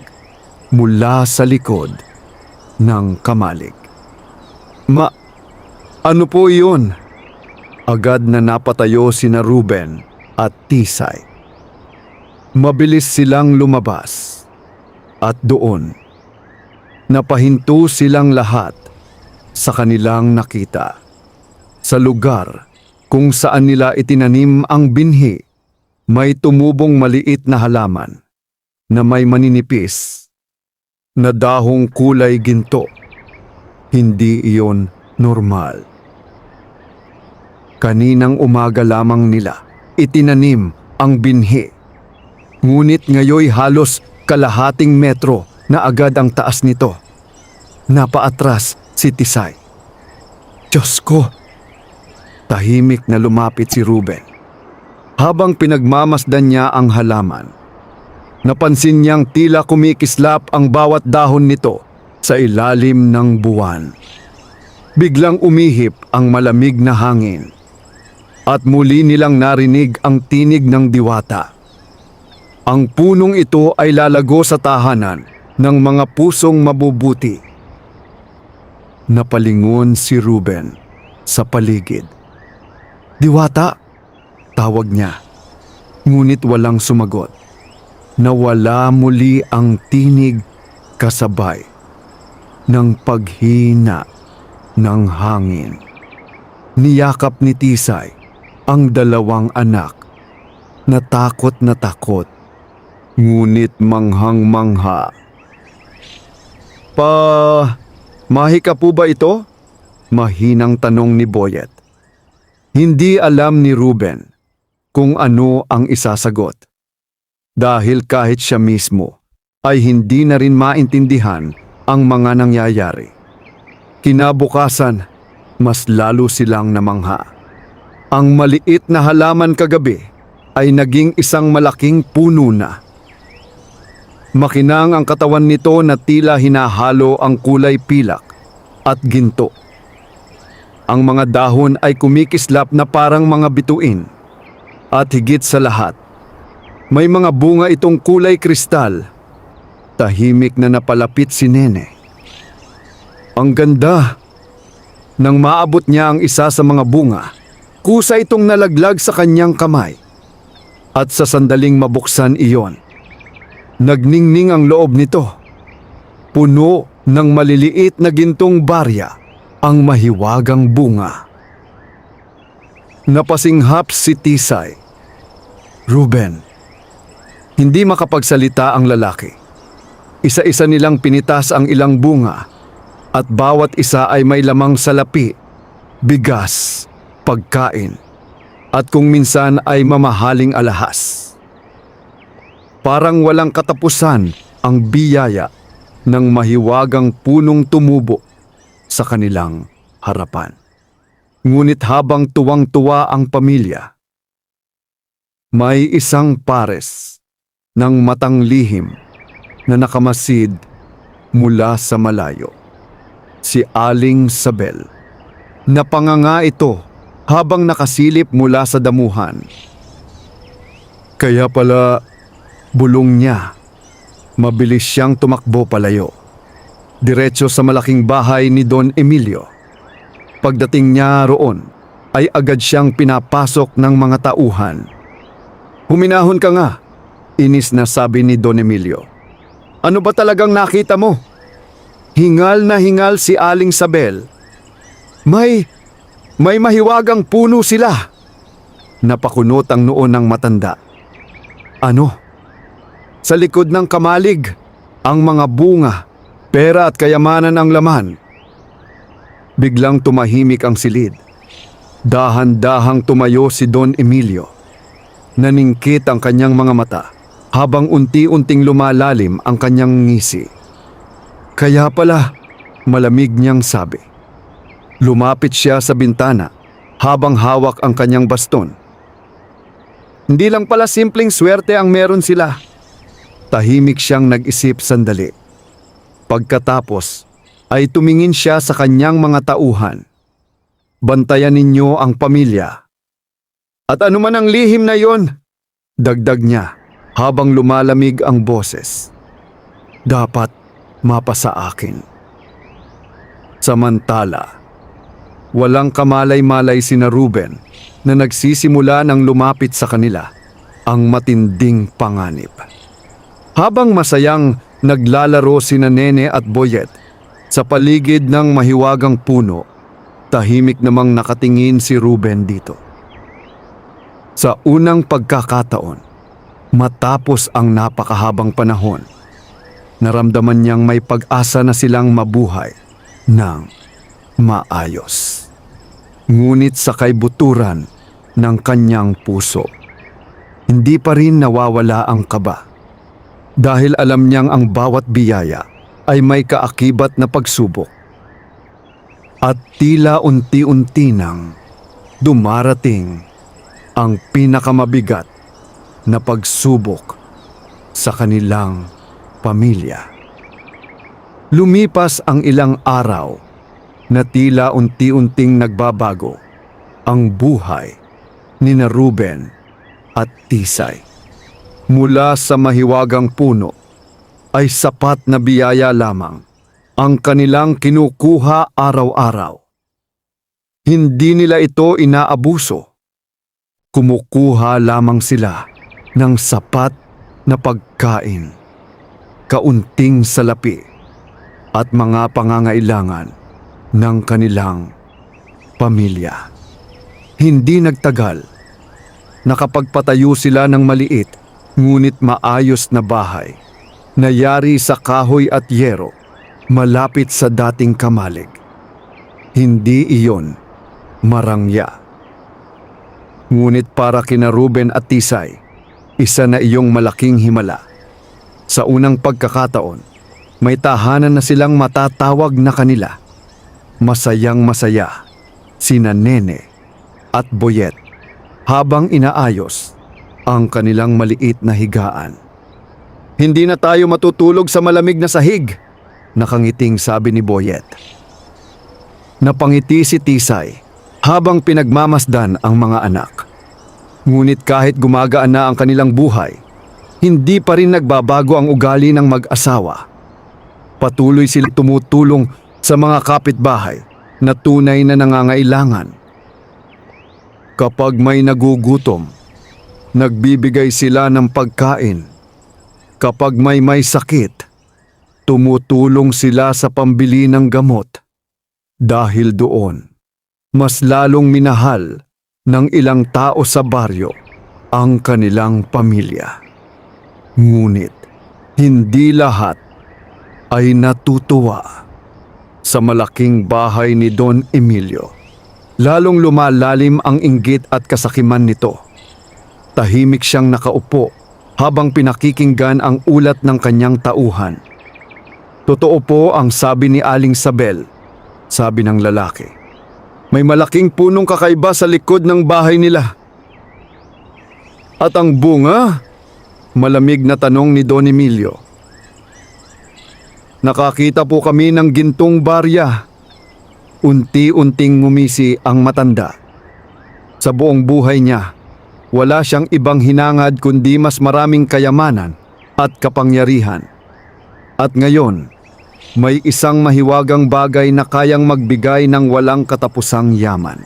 mula sa likod ng kamalig. Ano po iyon? Agad na napatayo sina Ruben at Tisay. Mabilis silang lumabas at doon napahinto silang lahat sa kanilang nakita. Sa lugar kung saan nila itinanim ang binhi, may tumubong maliit na halaman na may maninipis na dahong kulay ginto. Hindi iyon normal. Kaninang umaga lamang nila itinanim ang binhi. Ngunit ngayoy halos kalahating metro na agad ang taas nito. Napaatras si Tisay. Diyos ko! Tahimik na lumapit si Ruben. Habang pinagmamasdan niya ang halaman, napansin niyang tila kumikislap ang bawat dahon nito sa ilalim ng buwan. Biglang umihip ang malamig na hangin at muli nilang narinig ang tinig ng diwata. Ang punong ito ay lalago sa tahanan ng mga pusong mabubuti. Napalingon si Ruben sa paligid. Diwata, tawag niya. Ngunit walang sumagot. Nawala muli ang tinig kasabay ng paghina ng hangin. Niyakap ni Tisay ang dalawang anak. Natakot na takot, ngunit manghang-mangha. Mahi ka po ba ito? Mahinang tanong ni Boyet. Hindi alam ni Ruben kung ano ang isasagot. Dahil kahit siya mismo ay hindi na rin maintindihan ang mga nangyayari. Kinabukasan, mas lalo silang namangha. Ang maliit na halaman kagabi ay naging isang malaking puno na. Makinang ang katawan nito na tila hinahalo ang kulay pilak at ginto. Ang mga dahon ay kumikislap na parang mga bituin. At higit sa lahat, may mga bunga itong kulay kristal. Tahimik na napalapit si Nene. Ang ganda! Nang maabot niya ang isa sa mga bunga, kusa itong nalaglag sa kanyang kamay. At sa sandaling mabuksan iyon, nagningning ang loob nito. Puno ng maliliit na gintong barya ang mahiwagang bunga. Napasinghap si Tisay. Ruben. Hindi makapagsalita ang lalaki. Isa-isa nilang pinitas ang ilang bunga at bawat isa ay may lamang salapi, bigas, pagkain, at kung minsan ay mamahaling alahas. Parang walang katapusan ang biyaya ng mahiwagang punong tumubo sa kanilang harapan. Ngunit habang tuwang-tuwa ang pamilya, may isang pares ng matang lihim na nakamasid mula sa malayo. Si Aling Sabel. Napanganga ito habang nakasilip mula sa damuhan. Kaya pala bulong niya. Mabilis siyang tumakbo palayo. Diretso sa malaking bahay ni Don Emilio. Pagdating niya roon, ay agad siyang pinapasok ng mga tauhan. Huminahon ka nga, inis na sabi ni Don Emilio. Ano ba talagang nakita mo? Hingal na hingal si Aling Sabel. May mahiwagang puno sila. Napakunot ang noo ng matanda. Ano? Sa likod ng kamalig, ang mga bunga, pera at kayamanan ang laman. Biglang tumahimik ang silid. Dahan-dahang tumayo si Don Emilio. Naningkit ang kanyang mga mata habang unti-unting lumalalim ang kanyang ngisi. Kaya pala, malamig niyang sabi. Lumapit siya sa bintana habang hawak ang kanyang baston. Hindi lang pala simpleng swerte ang meron sila. Tahimik siyang nag-isip sandali. Pagkatapos ay tumingin siya sa kanyang mga tauhan. Bantayan ninyo ang pamilya. At anuman ang lihim na yon, dagdag niya habang lumalamig ang boses. Dapat mapasa akin. Samantala, walang kamalay-malay sina Ruben na nagsisimula ng lumapit sa kanila ang matinding panganib. Habang masayang naglalaro sina Nene at Boyet sa paligid ng mahiwagang puno, tahimik namang nakatingin si Ruben dito. Sa unang pagkakataon, matapos ang napakahabang panahon, naramdaman niyang may pag-asa na silang mabuhay ng maayos. Ngunit sa kaibuturan ng kanyang puso, hindi pa rin nawawala ang kaba. Dahil alam niyang ang bawat biyaya ay may kaakibat na pagsubok. At tila unti-unti nang dumarating ang pinakamabigat na pagsubok sa kanilang pamilya. Lumipas ang ilang araw na tila unti-unting nagbabago ang buhay ni Ruben at Tisay. Mula sa mahiwagang puno ay sapat na biyaya lamang ang kanilang kinukuha araw-araw. Hindi nila ito inaabuso. Kumukuha lamang sila ng sapat na pagkain, kaunting salapi at mga pangangailangan ng kanilang pamilya. Hindi nagtagal, nakapagpatayo sila ng maliit ngunit maayos na bahay na yari sa kahoy at yero malapit sa dating kamalig. Hindi iyon marangya. Ngunit para kina Ruben at Tisay, isa na iyong malaking himala. Sa unang pagkakataon, may tahanan na silang matatawag na kanila. Masayang masaya sina Nene at Boyet habang inaayos ang kanilang maliit na higaan. Hindi na tayo matutulog sa malamig na sahig, nakangiting sabi ni Boyet. Napangiti si Tisay habang pinagmamasdan ang mga anak. Ngunit kahit gumagaan na ang kanilang buhay, hindi pa rin nagbabago ang ugali ng mag-asawa. Patuloy silang tumutulong sa mga kapitbahay na tunay na nangangailangan. Kapag may nagugutom, nagbibigay sila ng pagkain. Kapag may sakit, tumutulong sila sa pambili ng gamot. Dahil doon, mas lalong minahal ng ilang tao sa baryo ang kanilang pamilya. Ngunit, hindi lahat ay natutuwa. sa malaking bahay ni Don Emilio. Lalong lumalalim ang inggit at kasakiman nito. Tahimik siyang nakaupo habang pinakikinggan ang ulat ng kanyang tauhan. Totoo po ang sabi ni Aling Sabel, sabi ng lalaki. May malaking punong kakaiba sa likod ng bahay nila. At ang bunga? Malamig na tanong ni Don Emilio. Nakakita po kami ng gintong barya. Unti-unting ngumisi ang matanda. Sa buong buhay niya, wala siyang ibang hinangad kundi mas maraming kayamanan at kapangyarihan. At ngayon, may isang mahiwagang bagay na kayang magbigay ng walang katapusang yaman.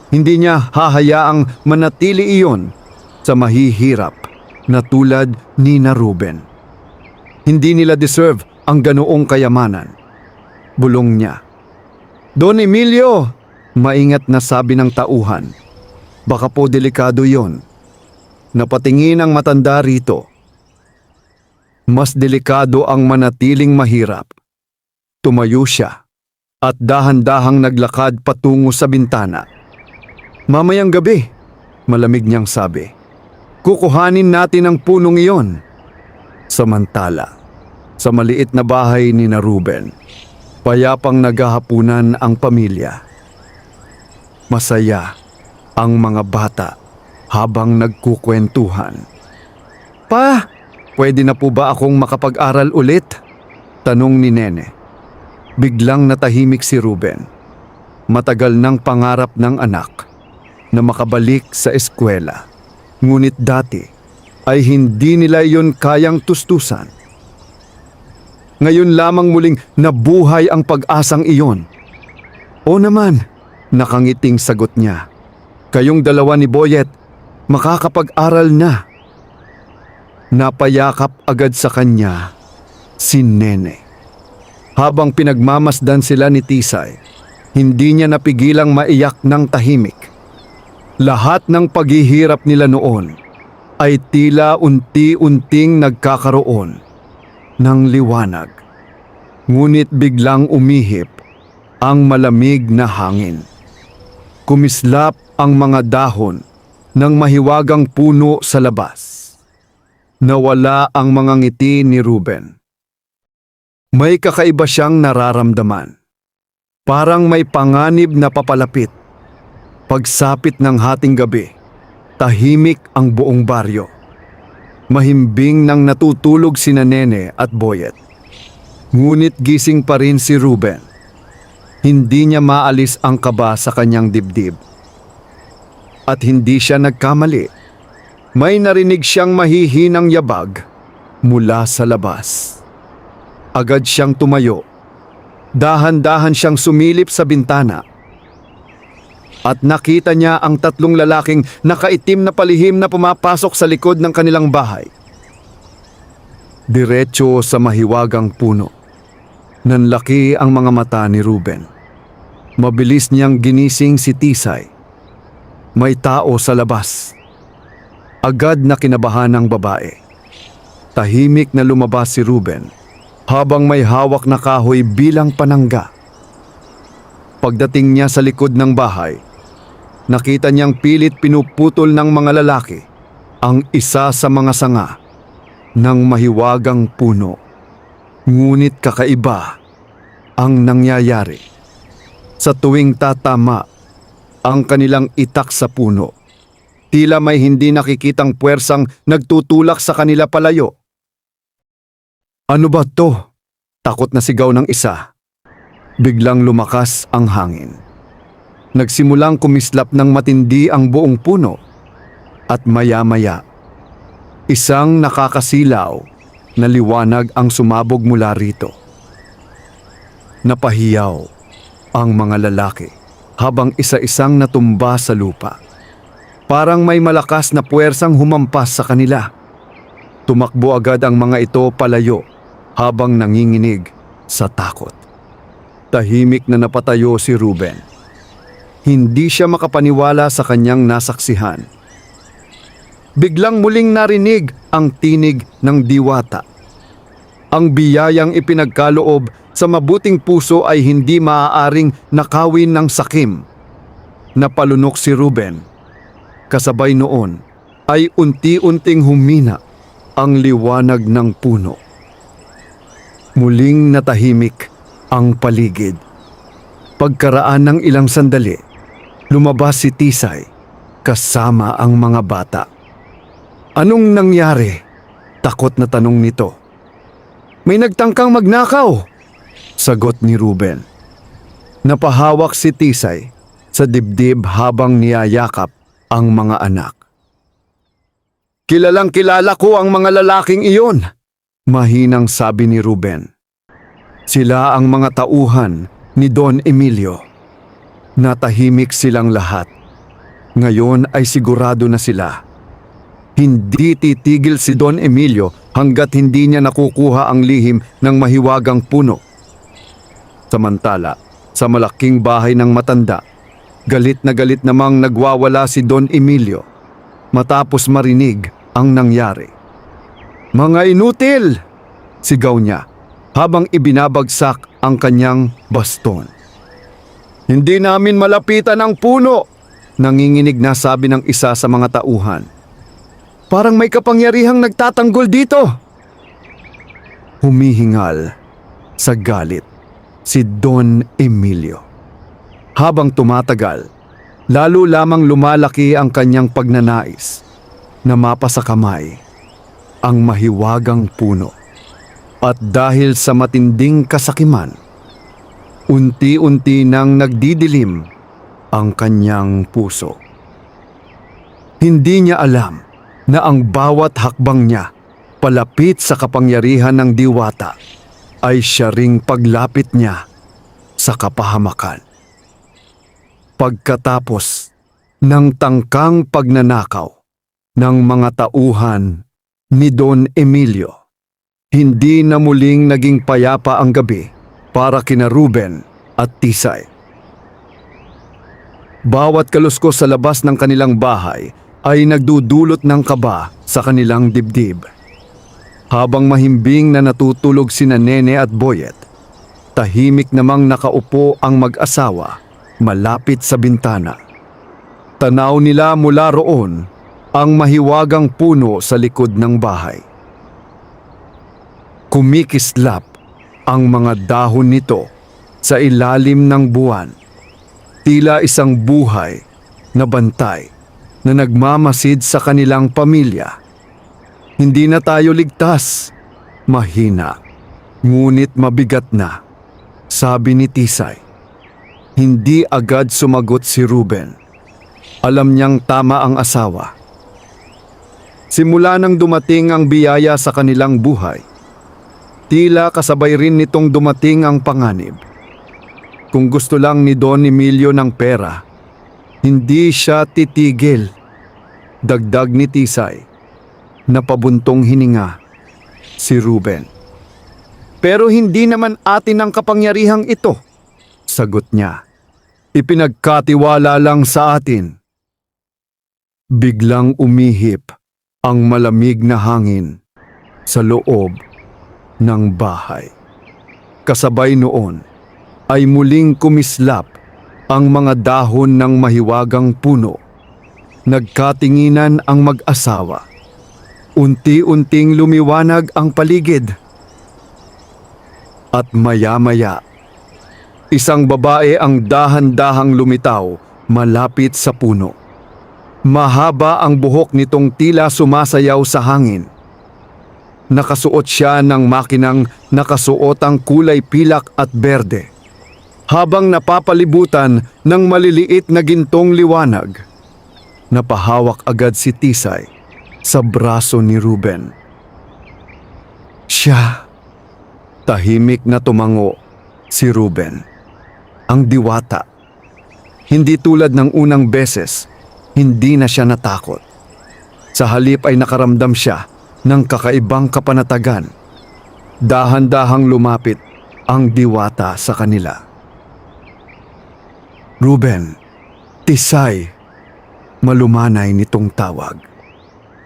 Hindi niya hahayaang manatili iyon sa mahihirap na tulad ni na Ruben. Hindi nila deserve ang ganoong kayamanan. Bulong niya. Don Emilio, maingat na sabi ng tauhan. Baka po delikado yon. Napatingin ang matanda rito. Mas delikado ang manatiling mahirap. Tumayo siya at dahan-dahang naglakad patungo sa bintana. Mamayang gabi, malamig niyang sabi. Kukuhanin natin ang punong iyon. Samantala, sa maliit na bahay ni na Ruben, payapang naghahapunan ang pamilya. Masaya ang mga bata habang nagkukwentuhan. Pa, pwede na po ba akong makapag-aral ulit? Tanong ni Nene. Biglang natahimik si Ruben. Matagal nang pangarap ng anak na makabalik sa eskwela. Ngunit dati ay hindi nila iyon kayang tustusan. Ngayon lamang muling nabuhay ang pag-asang iyon. O naman, nakangiting sagot niya. Kayong dalawa ni Boyet, makakapag-aral na. Napayakap agad sa kanya si Nene. Habang pinagmamasdan sila ni Tisay, hindi niya napigilang maiyak ng tahimik. Lahat ng paghihirap nila noon ay tila unti-unting nagkakaroon ng liwanag. Ngunit biglang umihip ang malamig na hangin. Kumislap ang mga dahon ng mahiwagang puno sa labas. Nawala ang mga ngiti ni Ruben. May kakaiba siyang nararamdaman. Parang may panganib na papalapit. Pagsapit ng hating gabi, tahimik ang buong baryo. Mahimbing nang natutulog sina Nene at Boyet. Ngunit gising pa rin si Ruben. Hindi niya maalis ang kaba sa kanyang dibdib. At hindi siya nagkamali. May narinig siyang mahihinang yabag mula sa labas. Agad siyang tumayo. Dahan-dahan siyang sumilip sa bintana. At nakita niya ang tatlong lalaking nakaitim na palihim na pumapasok sa likod ng kanilang bahay. Diretso sa mahiwagang puno. Nanlaki ang mga mata ni Ruben. Mabilis niyang ginising si Tisay. May tao sa labas. Agad na kinabahan ng babae. Tahimik na lumabas si Ruben habang may hawak na kahoy bilang panangga. Pagdating niya sa likod ng bahay, nakita niyang pilit pinuputol ng mga lalaki ang isa sa mga sanga ng mahiwagang puno. Ngunit kakaiba ang nangyayari. Sa tuwing tatama ang kanilang itak sa puno, tila may hindi nakikitang puwersang nagtutulak sa kanila palayo. Ano ba to? Takot na sigaw ng isa. Biglang lumakas ang hangin. Nagsimulang kumislap ng matindi ang buong puno at maya-maya, isang nakakasilaw na liwanag ang sumabog mula rito. Napahiyaw ang mga lalaki habang isa-isang natumba sa lupa. Parang may malakas na puwersang humampas sa kanila. Tumakbo agad ang mga ito palayo habang nanginginig sa takot. Tahimik na napatayo si Ruben. Hindi siya makapaniwala sa kanyang nasaksihan. Biglang muling narinig ang tinig ng diwata. Ang biyayang ipinagkaloob sa mabuting puso ay hindi maaaring nakawin ng sakim. Napalunok si Ruben. Kasabay noon ay unti-unting humina ang liwanag ng puno. Muling natahimik ang paligid. Pagkaraan ng ilang sandali, lumabas si Tisay kasama ang mga bata. Anong nangyari? Takot na tanong nito. May nagtangkang magnakaw, sagot ni Ruben. Napahawak si Tisay sa dibdib habang niyayakap ang mga anak. Kilalang kilala ko ang mga lalaking iyon, mahinang sabi ni Ruben. Sila ang mga tauhan ni Don Emilio. Natahimik silang lahat. Ngayon ay sigurado na sila. Hindi titigil si Don Emilio hanggat hindi niya nakukuha ang lihim ng mahiwagang puno. Samantala, sa malaking bahay ng matanda, galit na galit namang nagwawala si Don Emilio matapos marinig ang nangyari. Mga inutil! Sigaw niya habang ibinabagsak ang kanyang baston. Hindi namin malapitan ang puno! Nanginginig na sabi ng isa sa mga tauhan. Parang may kapangyarihang nagtatanggol dito! Humihingal sa galit si Don Emilio. Habang tumatagal, lalo lamang lumalaki ang kanyang pagnanais na mapasa kamay ang mahiwagang puno. At dahil sa matinding kasakiman, unti-unti nang nagdidilim ang kanyang puso. Hindi niya alam na ang bawat hakbang niya palapit sa kapangyarihan ng diwata ay siya ring paglapit niya sa kapahamakan. Pagkatapos ng tangkang pagnanakaw ng mga tauhan ni Don Emilio, hindi na muling naging payapa ang gabi para kina Ruben at Tisay. Bawat kaluskos sa labas ng kanilang bahay ay nagdudulot ng kaba sa kanilang dibdib. Habang mahimbing na natutulog sina Nene at Boyet, tahimik namang nakaupo ang mag-asawa malapit sa bintana. Tanaw nila mula roon ang mahiwagang puno sa likod ng bahay. Kumikislap ang mga dahon nito sa ilalim ng buwan. Tila isang buhay na bantay na nagmamasid sa kanilang pamilya. Hindi na tayo ligtas. Mahina, ngunit mabigat na, sabi ni Tisay. Hindi agad sumagot si Ruben. Alam niyang tama ang asawa. Simula nang dumating ang biyaya sa kanilang buhay, tila kasabay rin nitong dumating ang panganib. Kung gusto lang ni Don Emilio ng pera, hindi siya titigil. Dagdag ni Tisay. Napabuntong hininga si Ruben. Pero hindi naman atin ang kapangyarihang ito, sagot niya. Ipinagkatiwala lang sa atin. Biglang umihip ang malamig na hangin sa loob ng bahay. Kasabay noon ay muling kumislap ang mga dahon ng mahiwagang puno. Nagkatinginan ang mag-asawa. Unti-unting lumiwanag ang paligid. At maya-maya, isang babae ang dahan-dahang lumitaw malapit sa puno. Mahaba ang buhok nitong tila sumasayaw sa hangin. Nakasuot siya ng makinang nakasuotang kulay pilak at berde, habang napapalibutan ng maliliit na gintong liwanag. Napahawak agad si Tisay sa braso ni Ruben. Siya. Tahimik na tumango si Ruben. Ang diwata. Hindi tulad ng unang beses, hindi na siya natakot. Sa halip ay nakaramdam siya ng kakaibang kapanatagan. Dahan-dahang lumapit ang diwata sa kanila. Ruben, Tisay, malumanay nitong tawag.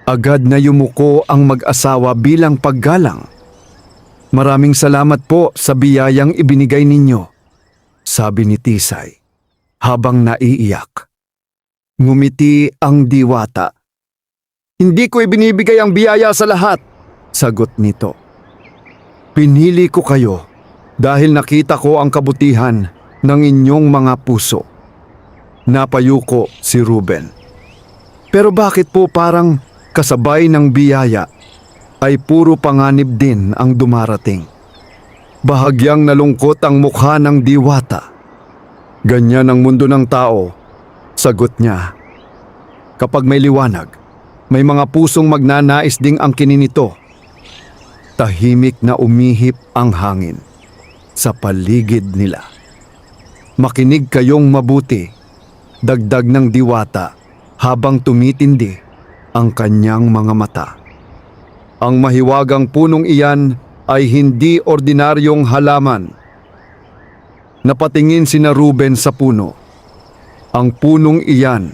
Agad na yumuko ang mag-asawa bilang paggalang. Maraming salamat po sa biyayang ibinigay ninyo, sabi ni Tisay habang naiiyak. Ngumiti ang diwata. Hindi ko ibinibigay ang biyaya sa lahat, sagot nito. Pinili ko kayo dahil nakita ko ang kabutihan ng inyong mga puso. Napayuko si Ruben. Pero bakit po parang kasabay ng biyaya ay puro panganib din ang dumarating? Bahagyang nalungkot ang mukha ng diwata. Ganyan ang mundo ng tao, sagot niya. Kapag may liwanag, may mga pusong magnanais ding angkinin ito. Tahimik na umihip ang hangin sa paligid nila. Makinig kayong mabuti, dagdag ng diwata habang tumitindi ang kanyang mga mata. Ang mahiwagang punong iyan ay hindi ordinaryong halaman. Napatingin sina Ruben sa puno. Ang punong iyan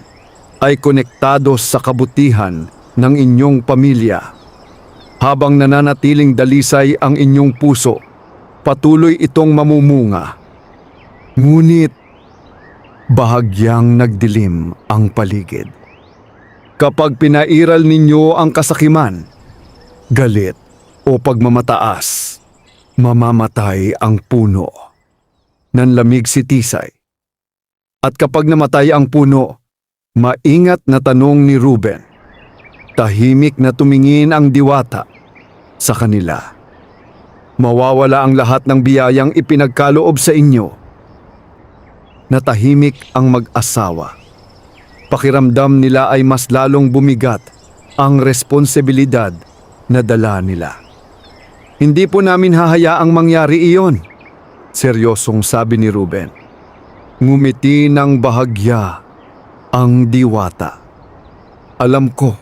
ay konektado sa kabutihan ng inyong pamilya. Habang nananatiling dalisay ang inyong puso, patuloy itong mamumunga. Ngunit bahagyang nagdilim ang paligid. Kapag pinairal ninyo ang kasakiman, galit o pagmamataas, mamamatay ang puno. Nanlamig si Tisay. At kapag namatay ang puno, maingat na tanong ni Ruben. Tahimik na tumingin ang diwata sa kanila. Mawawala ang lahat ng biyayang ipinagkaloob sa inyo. Natahimik ang mag-asawa. Pakiramdam nila ay mas lalong bumigat ang responsibilidad na dala nila. Hindi po namin hahayaang mangyari iyon, seryosong sabi ni Ruben. Ngumiti ng bahagya ang diwata. Alam ko.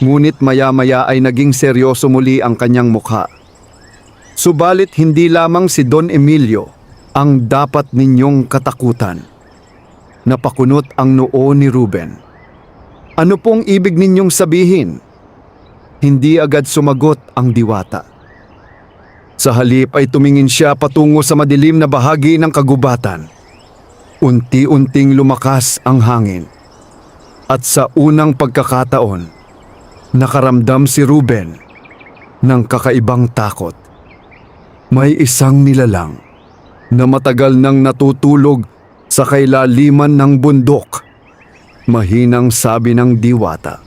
Ngunit maya-maya ay naging seryoso muli ang kanyang mukha. Subalit hindi lamang si Don Emilio ang dapat ninyong katakutan. Napakunot ang noo ni Ruben. Ano pong ibig ninyong sabihin? Hindi agad sumagot ang diwata. Sa halip ay tumingin siya patungo sa madilim na bahagi ng kagubatan. Unti-unting lumakas ang hangin. At sa unang pagkakataon, nakaramdam si Ruben ng kakaibang takot. May isang nilalang na matagal nang natutulog sa kailaliman ng bundok, mahinang sabi ng diwata.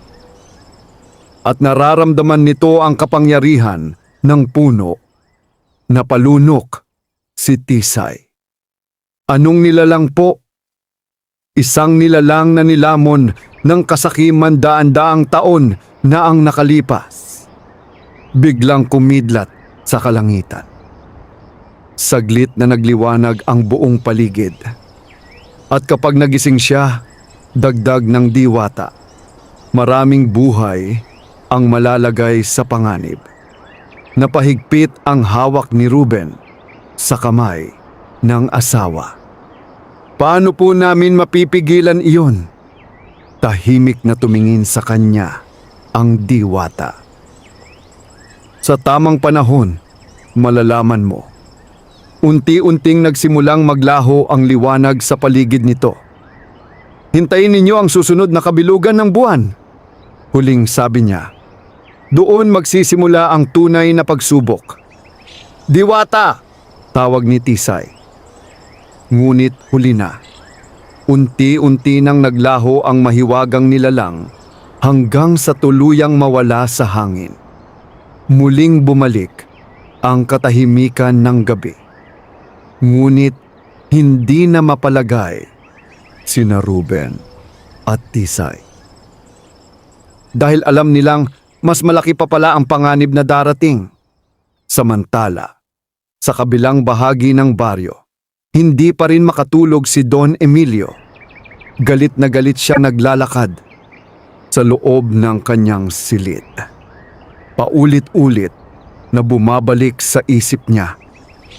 At nararamdaman nito ang kapangyarihan ng puno. Napalunok si Tisay. Anong nilalang po? Isang nilalang na nilamon ng kasakiman daan-daang taon na ang nakalipas. Biglang kumidlat sa kalangitan. Saglit na nagliwanag ang buong paligid. At kapag nagising siya, dagdag ng diwata, maraming buhay ang malalagay sa panganib. Napahigpit ang hawak ni Ruben sa kamay ng asawa. Paano po namin mapipigilan iyon? Tahimik na tumingin sa kanya ang diwata. Sa tamang panahon, malalaman mo. Unti-unting nagsimulang maglaho ang liwanag sa paligid nito. Hintayin ninyo ang susunod na kabilugan ng buwan, huling sabi niya. Doon magsisimula ang tunay na pagsubok. Diwata! Tawag ni Tisay. Ngunit huli na. Unti-unti nang naglaho ang mahiwagang nilalang hanggang sa tuluyang mawala sa hangin. Muling bumalik ang katahimikan ng gabi. Ngunit hindi na mapalagay sina Ruben at Tisay. Dahil alam nilang mas malaki pa pala ang panganib na darating. Samantala, sa kabilang bahagi ng baryo, hindi pa rin makatulog si Don Emilio. Galit na galit siya naglalakad sa loob ng kanyang silid. Paulit-ulit na bumabalik sa isip niya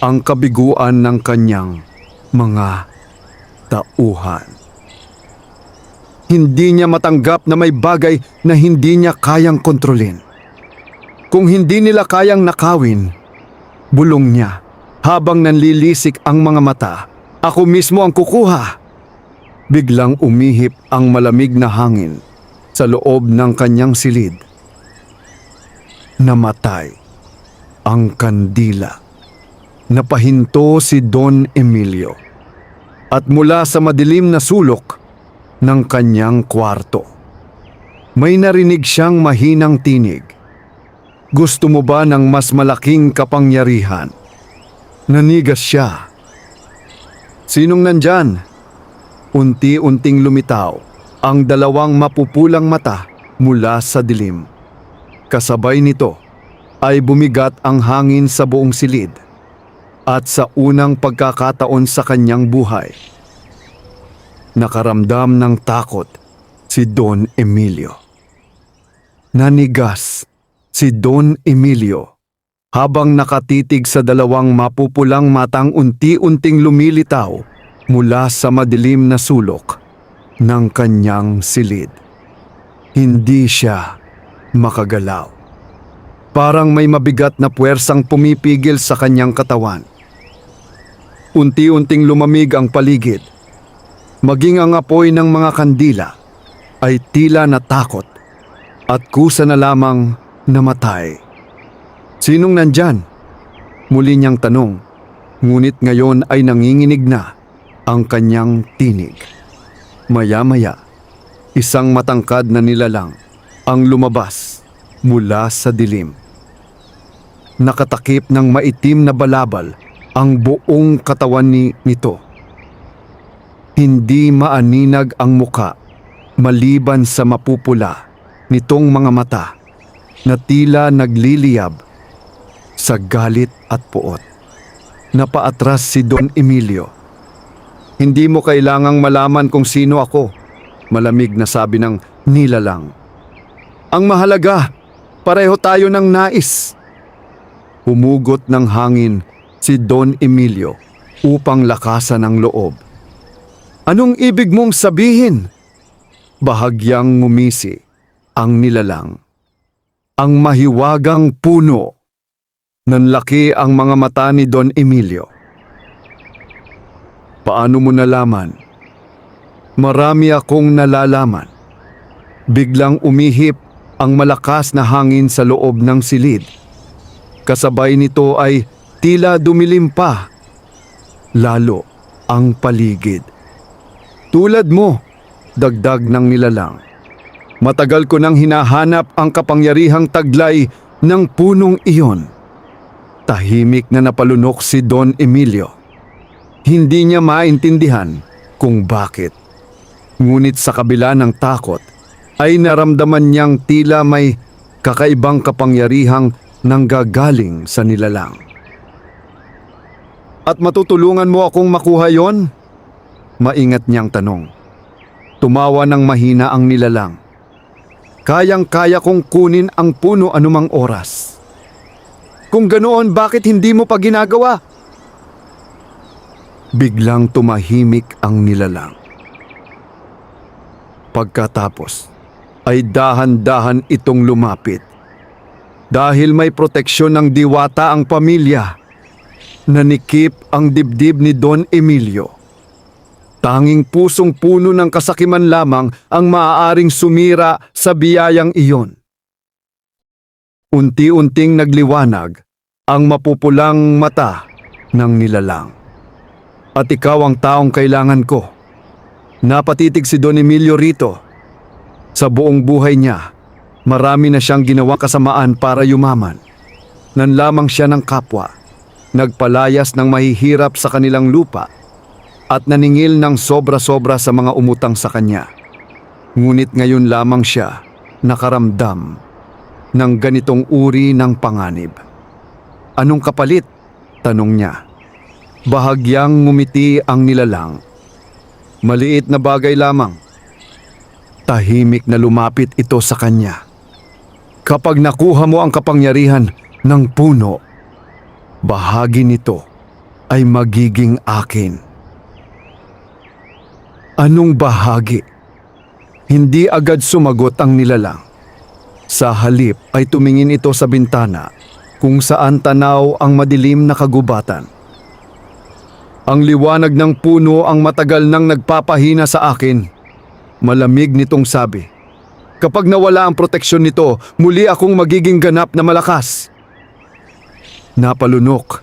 ang kabiguan ng kanyang mga tauhan. Hindi niya matanggap na may bagay na hindi niya kayang kontrolin. Kung hindi nila kayang nakawin, bulong niya habang nanlilisik ang mga mata. Ako mismo ang kukuha. Biglang umihip ang malamig na hangin sa loob ng kanyang silid. Namatay ang kandila. Napahinto si Don Emilio at mula sa madilim na sulok ng kanyang kwarto, may narinig siyang mahinang tinig. Gusto mo ba ng mas malaking kapangyarihan? Nanigas siya. Sinong nandyan? Unti-unting lumitaw ang dalawang mapupulang mata mula sa dilim. Kasabay nito ay bumigat ang hangin sa buong silid at sa unang pagkakataon sa kanyang buhay, nakaramdam ng takot si Don Emilio. Nanigas si Don Emilio habang nakatitig sa dalawang mapupulang matang unti-unting lumilitaw mula sa madilim na sulok ng kanyang silid. Hindi siya makagalaw. Parang may mabigat na puwersang pumipigil sa kanyang katawan. Unti-unting lumamig ang paligid. Maging ang apoy ng mga kandila ay tila natakot at kusa na lamang namatay. Sinong nandyan? Muli niyang tanong, ngunit ngayon ay nanginginig na ang kanyang tinig. Maya-maya, isang matangkad na nilalang ang lumabas mula sa dilim. Nakatakip ng maitim na balabal ang buong katawan nito. Hindi maaninag ang muka maliban sa mapupula nitong mga mata na tila nagliliyab sa galit at puot. Napaatras si Don Emilio. Hindi mo kailangang malaman kung sino ako, malamig na sabi ng nilalang. Ang mahalaga, pareho tayo ng nais. Humugot ng hangin si Don Emilio upang lakasan ang loob. Anong ibig mong sabihin? Bahagyang ngumisi ang nilalang. Ang mahiwagang puno. Nanlaki ang mga mata ni Don Emilio. Paano mo nalaman? Marami akong nalalaman. Biglang umihip ang malakas na hangin sa loob ng silid. Kasabay nito ay tila dumilim pa lalo ang paligid. Tulad mo, dagdag ng nilalang. Matagal ko nang hinahanap ang kapangyarihang taglay ng punong iyon. Tahimik na napalunok si Don Emilio. Hindi niya maintindihan kung bakit. Ngunit sa kabila ng takot, ay naramdaman niyang tila may kakaibang kapangyarihang nanggagaling sa nilalang. At matutulungan mo akong makuha yon? Maingat niyang tanong. Tumawa ng mahina ang nilalang. Kayang-kaya kong kunin ang puno anumang oras. Kung ganoon, bakit hindi mo pa ginagawa? Biglang tumahimik ang nilalang. Pagkatapos, ay dahan-dahan itong lumapit. Dahil may proteksyon ng diwata ang pamilya, nanikip ang dibdib ni Don Emilio. Tanging pusong puno ng kasakiman lamang ang maaaring sumira sa biyayang iyon. Unti-unting nagliwanag ang mapupulang mata ng nilalang. At ikaw ang taong kailangan ko. Napatitig si Don Emilio rito. Sa buong buhay niya, marami na siyang ginawang kasamaan para yumaman. Nanlamang siya ng kapwa, nagpalayas ng mahihirap sa kanilang lupa, at naningil ng sobra-sobra sa mga umutang sa kanya. Ngunit ngayon lamang siya nakaramdam ng ganitong uri ng panganib. Anong kapalit? Tanong niya. Bahagyang ngumiti ang nilalang. Maliit na bagay lamang. Tahimik na lumapit ito sa kanya. Kapag nakuha mo ang kapangyarihan ng puno, bahagi nito ay magiging akin. Anong bahagi? Hindi agad sumagot ang nilalang. Sa halip ay tumingin ito sa bintana kung saan tanaw ang madilim na kagubatan. Ang liwanag ng puno ang matagal nang nagpapahina sa akin. Malamig nitong sabi. Kapag nawala ang proteksyon nito, muli akong magiging ganap na malakas. Napalunok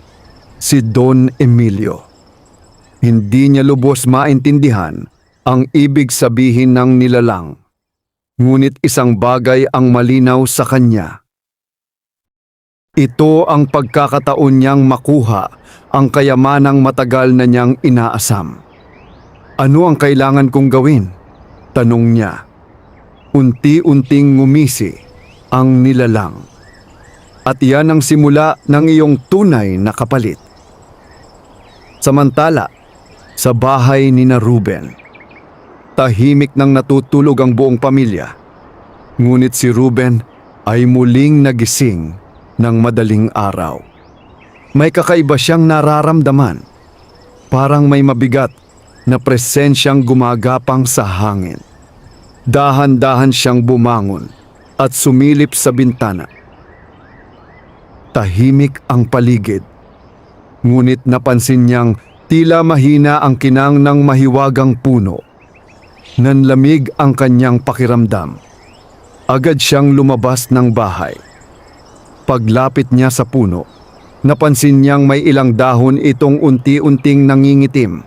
si Don Emilio. Hindi niya lubos maintindihan ang ibig sabihin ng nilalang. Ngunit isang bagay ang malinaw sa kanya. Ito ang pagkakataon niyang makuha ang kayamanang matagal na niyang inaasam. Ano ang kailangan kong gawin? Tanong niya. Unti-unting ngumisi ang nilalang. At iyan ang simula ng iyong tunay na kapalit. Samantala, sa bahay ni na Ruben, tahimik nang natutulog ang buong pamilya. Ngunit si Ruben ay muling nagising ng madaling araw. May kakaiba siyang nararamdaman. Parang may mabigat na presensyang gumagapang sa hangin. Dahan-dahan siyang bumangon at sumilip sa bintana. Tahimik ang paligid. Ngunit napansin niyang tila mahina ang kinang ng mahiwagang puno. Nanlamig ang kanyang pakiramdam. Agad siyang lumabas ng bahay. Paglapit niya sa puno, napansin niyang may ilang dahon itong unti-unting nangingitim.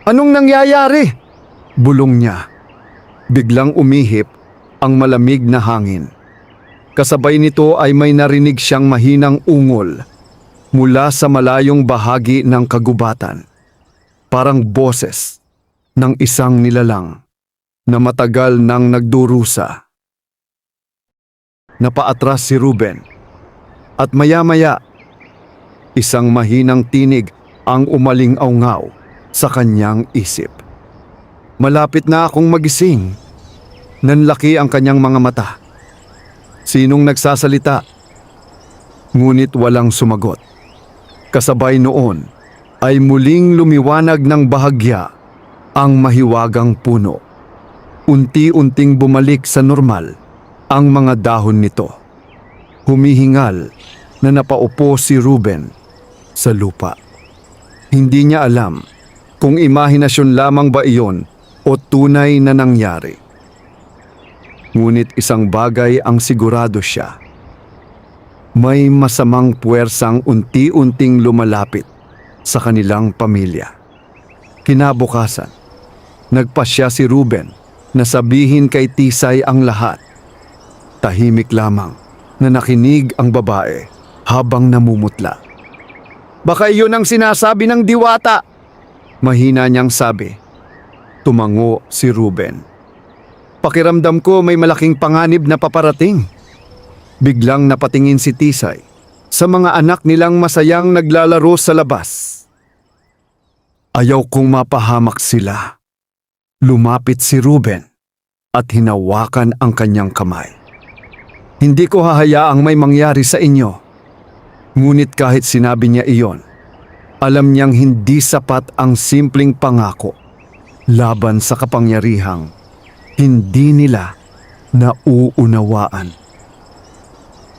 Anong nangyayari? Bulong niya. Biglang umihip ang malamig na hangin. Kasabay nito ay may narinig siyang mahinang ungol mula sa malayong bahagi ng kagubatan. Parang boses ng isang nilalang na matagal nang nagdurusa. Napaatras si Ruben at maya-maya isang mahinang tinig ang umaling-awngaw sa kanyang isip. Malapit na akong magising. Nanlaki ang kanyang mga mata. Sinong nagsasalita? Ngunit walang sumagot. Kasabay noon ay muling lumiwanag ng bahagya ang mahiwagang puno. Unti-unting bumalik sa normal ang mga dahon nito. Humihingal na napaupo si Ruben sa lupa. Hindi niya alam kung imahinasyon lamang ba iyon o tunay na nangyari. Ngunit isang bagay ang sigurado siya. May masamang puwersang unti-unting lumalapit sa kanilang pamilya. Kinabukasan, nagpasya si Ruben na sabihin kay Tisay ang lahat. Tahimik lamang na nakinig ang babae habang namumutla. Baka iyon ang sinasabi ng diwata, mahina niyang sabi. Tumango si Ruben. Pakiramdam ko may malaking panganib na paparating. Biglang napatingin si Tisay sa mga anak nilang masayang naglalaro sa labas. Ayaw kong mapahamak sila. Lumapit si Ruben at hinawakan ang kanyang kamay. Hindi ko hahayaang may mangyari sa inyo. Ngunit kahit sinabi niya iyon, alam niyang hindi sapat ang simpleng pangako laban sa kapangyarihang hindi nila nauunawaan.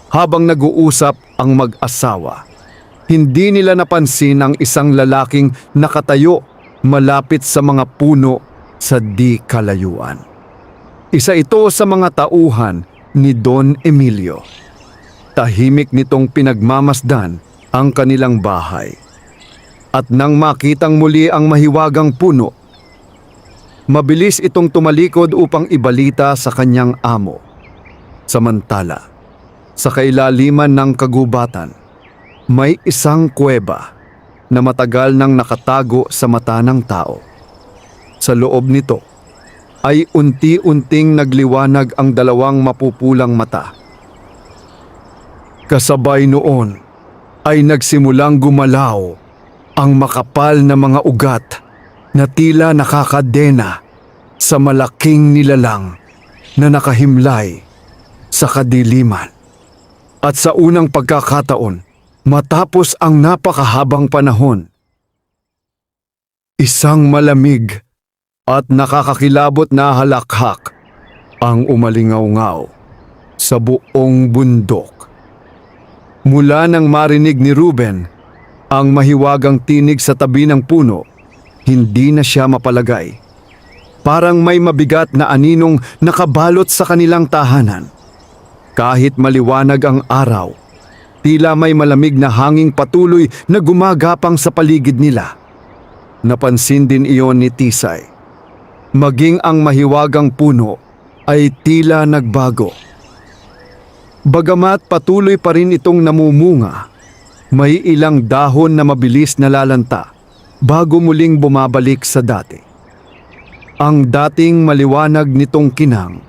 Habang nag-uusap ang mag-asawa, hindi nila napansin ang isang lalaking nakatayo malapit sa mga puno sa di kalayuan. Isa ito sa mga tauhan ni Don Emilio. Tahimik nitong pinagmamasdan ang kanilang bahay. At nang makitang muli ang mahiwagang puno, mabilis itong tumalikod upang ibalita sa kanyang amo. Samantala, sa kailaliman ng kagubatan, may isang kuweba na matagal nang nakatago sa mata ng tao. Sa loob nito ay unti-unting nagliwanag ang dalawang mapupulang mata. Kasabay noon ay nagsimulang gumalaw ang makapal na mga ugat na tila nakakadena sa malaking nilalang na nakahimlay sa kadiliman. At sa unang pagkakataon, matapos ang napakahabang panahon, isang malamig at nakakakilabot na halakhak ang umalingaw-ngaw sa buong bundok. Mula nang marinig ni Ruben ang mahiwagang tinig sa tabi ng puno, hindi na siya mapalagay. Parang may mabigat na aninong nakabalot sa kanilang tahanan. Kahit maliwanag ang araw, tila may malamig na hanging patuloy na gumagapang sa paligid nila. Napansin din iyon ni Tisay. Maging ang mahiwagang puno ay tila nagbago. Bagamat patuloy pa rin itong namumunga, may ilang dahon na mabilis nalalanta bago muling bumabalik sa dati. Ang dating maliwanag nitong kinang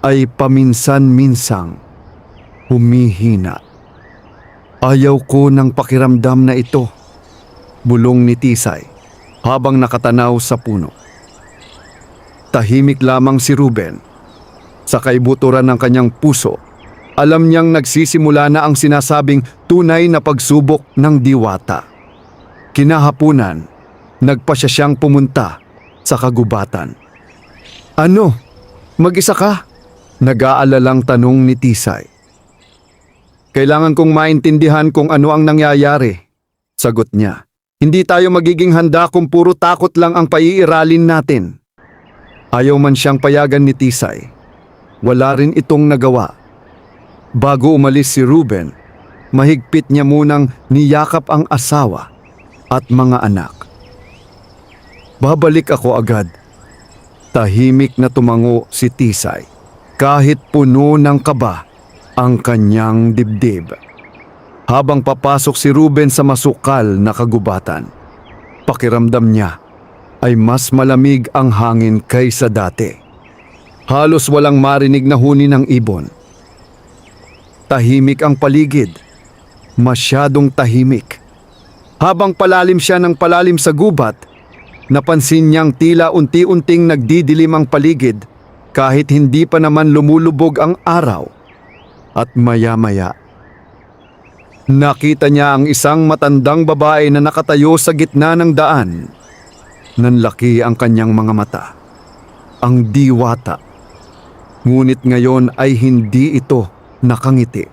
ay paminsan-minsang humihina. Ayaw ko ng pakiramdam na ito, bulong ni Tisay habang nakatanaw sa puno. Tahimik lamang si Ruben. Sa kaibuturan ng kanyang puso, alam niyang nagsisimula na ang sinasabing tunay na pagsubok ng diwata. Kinahapunan, nagpasya siyang pumunta sa kagubatan. Ano? Mag-isa ka? Nag-aalalang tanong ni Tisay. Kailangan kong maintindihan kung ano ang nangyayari, sagot niya. Hindi tayo magiging handa kung puro takot lang ang paiiralin natin. Ayaw man siyang payagan ni Tisay. Wala rin itong nagawa. Bago umalis si Ruben, mahigpit niya munang niyakap ang asawa at mga anak. Babalik ako agad. Tahimik na tumango si Tisay kahit puno ng kaba ang kanyang dibdib. Habang papasok si Ruben sa masukal na kagubatan, pakiramdam niya ay mas malamig ang hangin kaysa dati. Halos walang marinig na huni ng ibon. Tahimik ang paligid. Masyadong tahimik. Habang palalim siya ng palalim sa gubat, napansin niyang tila unti-unting nagdidilim ang paligid kahit hindi pa naman lumulubog ang araw. At maya-maya, nakita niya ang isang matandang babae na nakatayo sa gitna ng daan. Nanlaki ang kanyang mga mata. Ang diwata. Ngunit ngayon ay hindi ito nakangiti.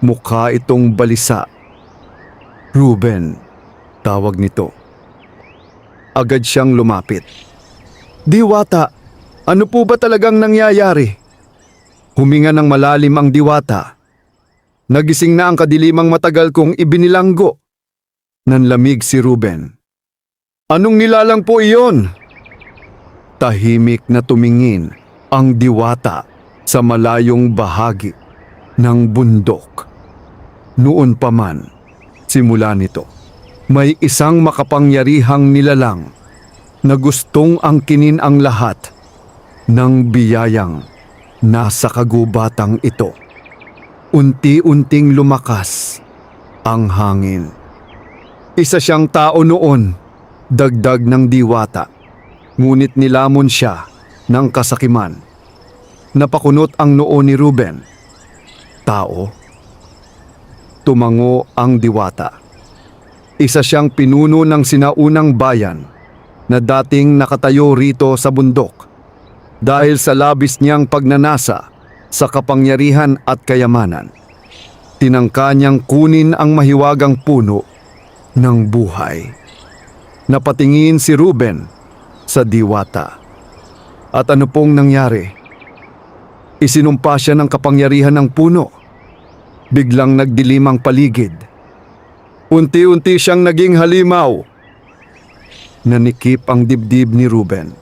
Mukha itong balisa. Ruben, tawag nito. Agad siyang lumapit. Diwata, ano po ba talagang nangyayari? Huminga ng malalim ang diwata. Nagising na ang kadilimang matagal kong ibinilanggo. Nanlamig si Ruben. Anong nilalang po iyon? Tahimik na tumingin ang diwata sa malayong bahagi ng bundok. Noon pa man, simula nito, may isang makapangyarihang nilalang na gustong angkinin ang lahat ng biyayang nasa kagubatang ito. Unti-unting lumakas ang hangin. Isa siyang tao noon, dagdag ng diwata, ngunit nilamon siya ng kasakiman. Napakunot ang noo ni Ruben. Tao? Tumango ang diwata. Isa siyang pinuno ng sinaunang bayan na dating nakatayo rito sa bundok dahil sa labis niyang pagnanasa sa kapangyarihan at kayamanan. Tinangka niyang kunin ang mahiwagang puno ng buhay. Napatingin si Ruben sa diwata. At ano pong nangyari? Isinumpa siya ng kapangyarihan ng puno. Biglang nagdilim ang paligid. Unti-unti siyang naging halimaw. Nanikip ang dibdib ni Ruben.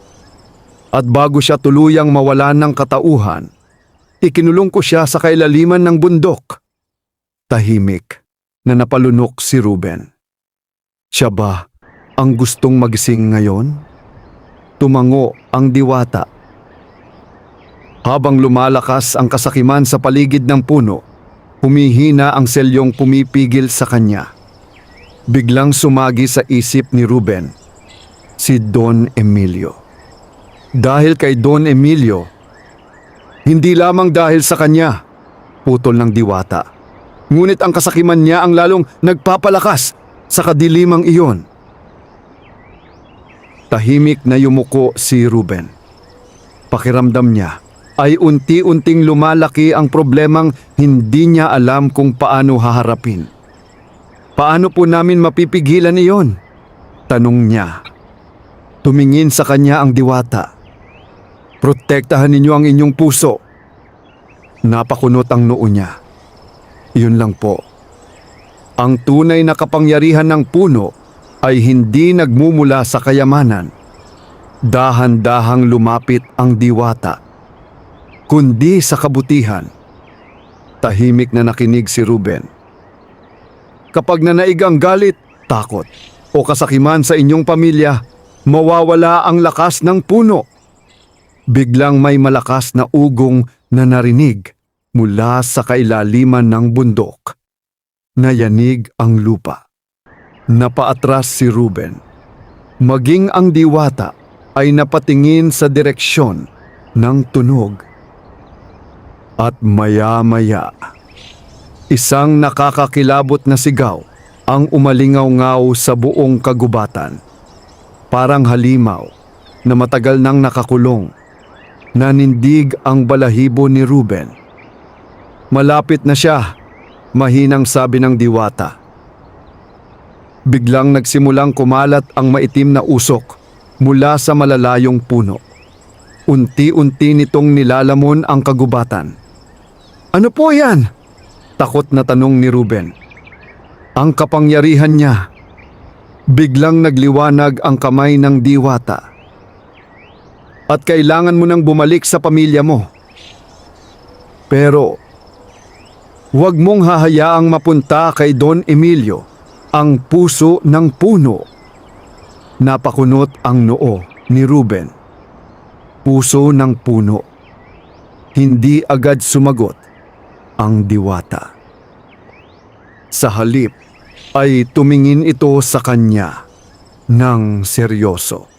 At bago siya tuluyang mawalan ng katauhan, ikinulong ko siya sa kailaliman ng bundok. Tahimik na napalunok si Ruben. Siya ba ang gustong magising ngayon? Tumango ang diwata. Habang lumalakas ang kasakiman sa paligid ng puno, humihina ang selyong pumipigil sa kanya. Biglang sumagi sa isip ni Ruben, si Don Emilio. Dahil kay Don Emilio, hindi lamang dahil sa kanya, putol ng diwata. Ngunit ang kasakiman niya ang lalong nagpapalakas sa kadilimang iyon. Tahimik na yumuko si Ruben. Pakiramdam niya, ay unti-unting lumalaki ang problemang hindi niya alam kung paano haharapin. Paano po namin mapipigilan iyon? Tanong niya. Tumingin sa kanya ang diwata. Protektahan ninyo ang inyong puso. Napakunot ang noo niya. Iyon lang po. Ang tunay na kapangyarihan ng puno ay hindi nagmumula sa kayamanan. Dahan-dahang lumapit ang diwata, kundi sa kabutihan. Tahimik na nakinig si Ruben. Kapag nanaig ang galit, takot, o kasakiman sa inyong pamilya, mawawala ang lakas ng puno. Biglang may malakas na ugong na narinig mula sa kailaliman ng bundok. Nayanig ang lupa. Napaatras si Ruben. Maging ang diwata ay napatingin sa direksyon ng tunog. At maya-maya, isang nakakakilabot na sigaw ang umalingaw-ngaw sa buong kagubatan. Parang halimaw na matagal nang nakakulong. Nanindig ang balahibo ni Ruben. Malapit na siya, mahinang sabi ng diwata. Biglang nagsimulang kumalat ang maitim na usok mula sa malalayong puno. Unti-unti nitong nilalamon ang kagubatan. Ano po yan? Takot na tanong ni Ruben. Ang kapangyarihan niya. Biglang nagliwanag ang kamay ng diwata. At kailangan mo nang bumalik sa pamilya mo. Pero, huwag mong hahayaang mapunta kay Don Emilio ang puso ng puno. Napakunot ang noo ni Ruben. Puso ng puno. Hindi agad sumagot ang diwata. Sa halip ay tumingin ito sa kanya ng seryoso.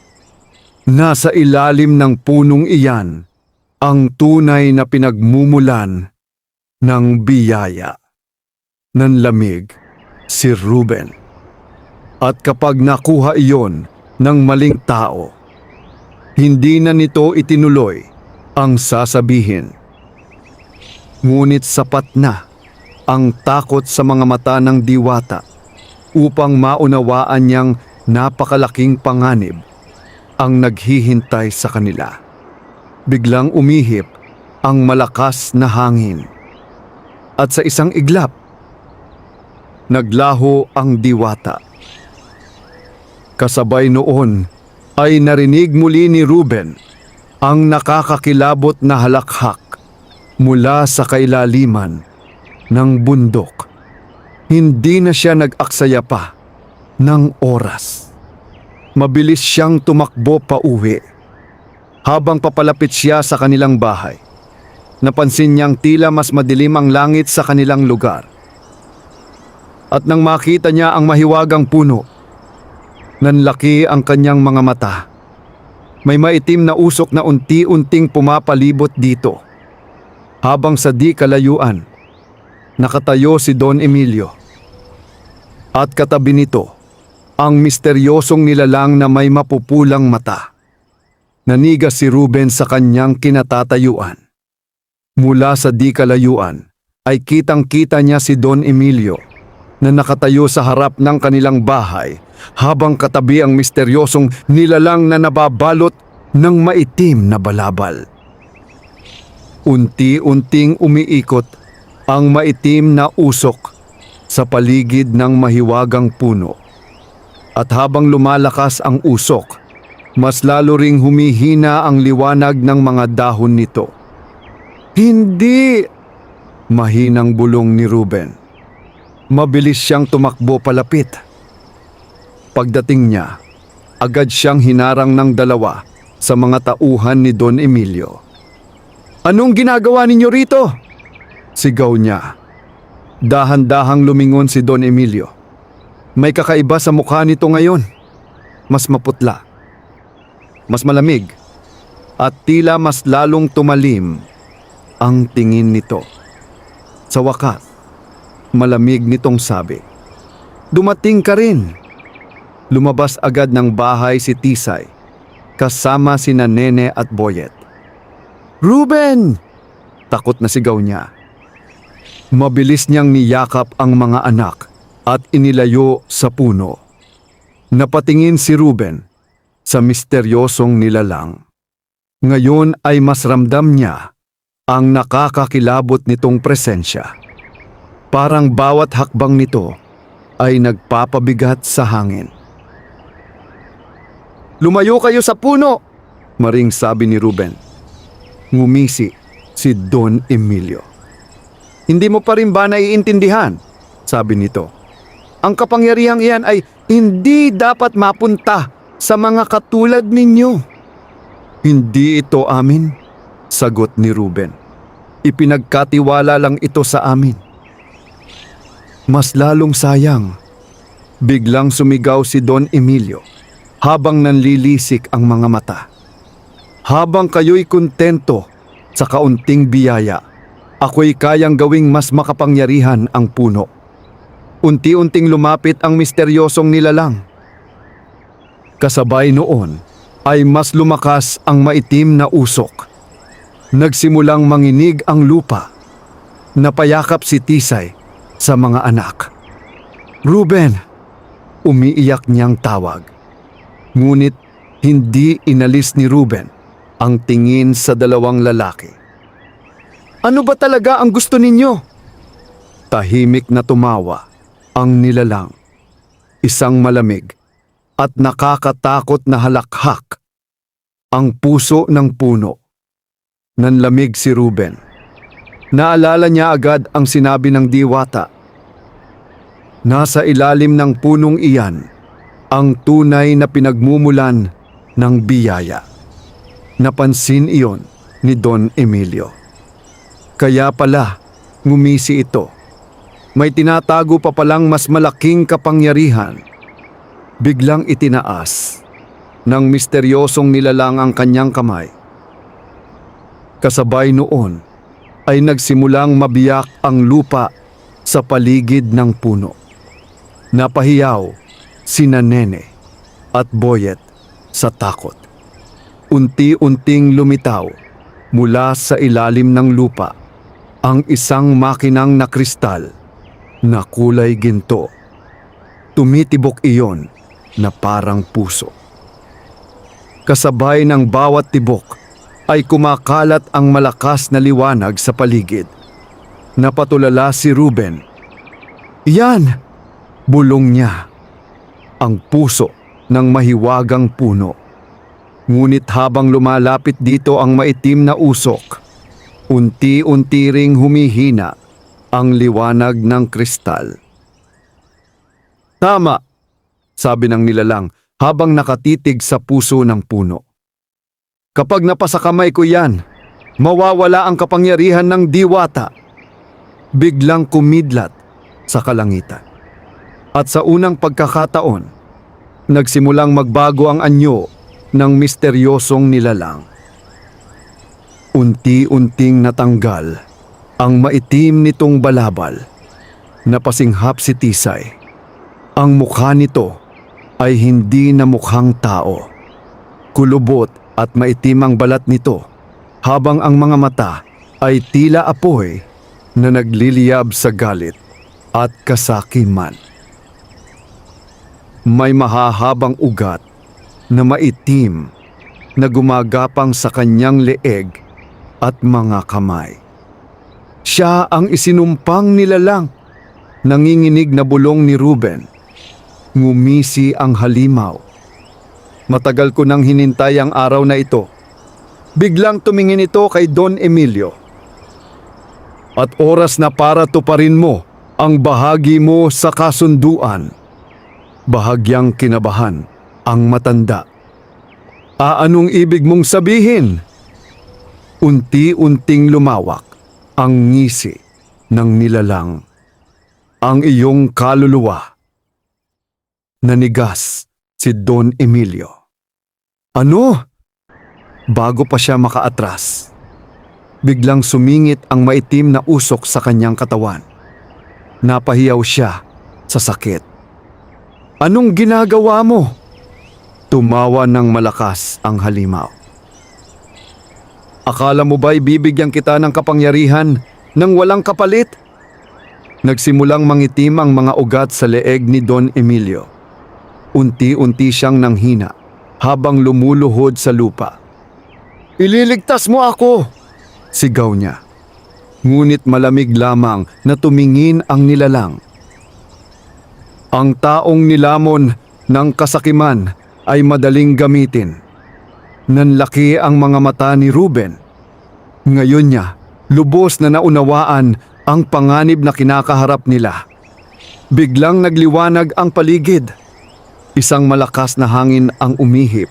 Nasa ilalim ng punong iyan ang tunay na pinagmumulan ng biyaya. Nanlamig si Ruben. At kapag nakuha iyon ng maling tao, hindi na nito itinuloy ang sasabihin. Ngunit sapat na ang takot sa mga mata ng diwata upang maunawaan niyang napakalaking panganib ang naghihintay sa kanila. Biglang umihip ang malakas na hangin. At sa isang iglap, naglaho ang diwata. Kasabay noon ay narinig muli ni Ruben ang nakakakilabot na halakhak mula sa kailaliman ng bundok. Hindi na siya nag-aksaya pa ng oras. Mabilis siyang tumakbo pa uwi. Habang papalapit siya sa kanilang bahay, napansin niyang tila mas madilim ang langit sa kanilang lugar. At nang makita niya ang mahiwagang puno, nanlaki ang kanyang mga mata. May maitim na usok na unti-unting pumapalibot dito. Habang sa di kalayuan, nakatayo si Don Emilio. At katabi nito, ang misteryosong nilalang na may mapupulang mata. Nanigas si Ruben sa kanyang kinatatayuan. Mula sa di kalayuan ay kitang-kita niya si Don Emilio na nakatayo sa harap ng kanilang bahay habang katabi ang misteryosong nilalang na nababalot ng maitim na balabal. Unti-unting umiikot ang maitim na usok sa paligid ng mahiwagang puno. At habang lumalakas ang usok, mas lalo ring humihina ang liwanag ng mga dahon nito. Hindi! Mahinang bulong ni Ruben. Mabilis siyang tumakbo palapit. Pagdating niya, agad siyang hinarang ng dalawa sa mga tauhan ni Don Emilio. Anong ginagawa ninyo rito? Sigaw niya. Dahan-dahang lumingon si Don Emilio. May kakaiba sa mukha nito ngayon. Mas maputla. Mas malamig. At tila mas lalong tumalim ang tingin nito. Sa wakas, malamig nitong sabi. Dumating ka rin. Lumabas agad ng bahay si Tisay, kasama sina Nene at Boyet. Ruben! Takot na sigaw niya. Mabilis niyang niyakap ang mga anak at inilayo sa puno. Napatingin si Ruben sa misteryosong nilalang. Ngayon ay mas ramdam niya ang nakakakilabot nitong presensya. Parang bawat hakbang nito ay nagpapabigat sa hangin. "Lumayo kayo sa puno!" maring sabi ni Ruben. Ngumisi si Don Emilio. "Hindi mo pa rin ba naiintindihan?" sabi nito. "Ang kapangyarihang iyan ay hindi dapat mapunta sa mga katulad ninyo." "Hindi ito amin," sagot ni Ruben. "Ipinagkatiwala lang ito sa amin." Mas lalong sayang. Biglang sumigaw si Don Emilio habang nanlilisik ang mga mata. "Habang kayo'y kontento sa kaunting biyaya, ako'y kayang gawing mas makapangyarihan ang puno." Unti-unting lumapit ang misteryosong nilalang. Kasabay noon ay mas lumakas ang maitim na usok. Nagsimulang manginig ang lupa. Napayakap si Tisay sa mga anak. "Ruben!" umiiyak niyang tawag. Ngunit hindi inalis ni Ruben ang tingin sa dalawang lalaki. "Ano ba talaga ang gusto ninyo?" Tahimik na tumawa ang nilalang. Isang malamig at nakakatakot na halakhak. Ang puso ng puno. Nanlamig si Ruben. Naalala niya agad ang sinabi ng diwata. Nasa ilalim ng punong iyan ang tunay na pinagmumulan ng biyaya. Napansin iyon ni Don Emilio. Kaya pala ngumisi ito. May tinatago pa palang mas malaking kapangyarihan. Biglang itinaas ng misteryosong nilalang ang kanyang kamay. Kasabay noon ay nagsimulang mabiyak ang lupa sa paligid ng puno. Napahiyaw sina Nene at Boyet sa takot. Unti-unting lumitaw mula sa ilalim ng lupa ang isang makinang na kristal na kulay ginto. Tumitibok iyon na parang puso. Kasabay ng bawat tibok ay kumakalat ang malakas na liwanag sa paligid. Napatulala si Ruben. "Yan!" bulong niya. Ang puso ng mahiwagang puno. Ngunit habang lumalapit dito ang maitim na usok, unti-unti ring humihina ang liwanag ng kristal. "Tama," sabi ng nilalang habang nakatitig sa puso ng puno. "Kapag napasa kamay ko yan, mawawala ang kapangyarihan ng diwata." Biglang kumidlat sa kalangitan. At sa unang pagkakataon, nagsimulang magbago ang anyo ng misteryosong nilalang. Unti-unting natanggal ang maitim nitong balabal. Napasinghap si Tisay. Ang mukha nito ay hindi na mukhang tao. Kulubot at maitim ang balat nito, habang ang mga mata ay tila apoy na nagliliyab sa galit at kasakiman. May mahahabang ugat na maitim na gumagapang sa kanyang leeg at mga kamay. Siya ang isinumpang nilalang. Nanginginig na bulong ni Ruben. Ngumisi ang halimaw. Matagal ko nang hinintay ang araw na ito. Biglang tumingin ito kay Don Emilio. "At oras na para tuparin mo ang bahagi mo sa kasunduan." Bahagyang kinabahan ang matanda. "Anong ibig mong sabihin?" Unti-unting lumawak ang ngisi ng nilalang. "Ang iyong kaluluwa." Nanigas si Don Emilio. "Ano?" Bago pa siya makaatras, biglang sumingit ang maitim na usok sa kanyang katawan. Napahiyaw siya sa sakit. "Anong ginagawa mo?" Tumawa ng malakas ang halimaw. Akala mo ba'y bibigyan kita ng kapangyarihan nang walang kapalit? Nagsimulang mangitim ang mga ugat sa leeg ni Don Emilio. Unti-unti siyang nanghina habang lumuluhod sa lupa. "Ililigtas mo ako!" sigaw niya. Ngunit malamig lamang na tumingin ang nilalang. Ang taong nilamon ng kasakiman ay madaling gamitin. Nanlaki ang mga mata ni Ruben. Ngayon niya, lubos na naunawaan ang panganib na kinakaharap nila. Biglang nagliwanag ang paligid. Isang malakas na hangin ang umihip.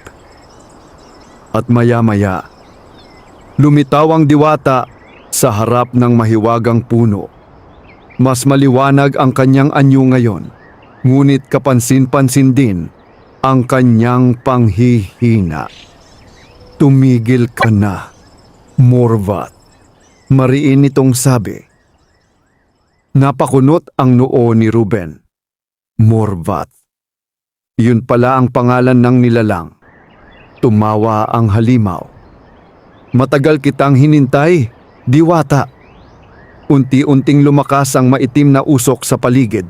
At maya-maya, lumitaw ang diwata sa harap ng mahiwagang puno. Mas maliwanag ang kanyang anyo ngayon, ngunit kapansin-pansin din ang kanyang panghihina. "Tumigil ka na, Morvat," mariin nitong sabi. Napakunot ang noo ni Ruben. Morvat. Yun pala ang pangalan ng nilalang. Tumawa ang halimaw. "Matagal kitang hinintay, diwata." Unti-unting lumakas ang maitim na usok sa paligid.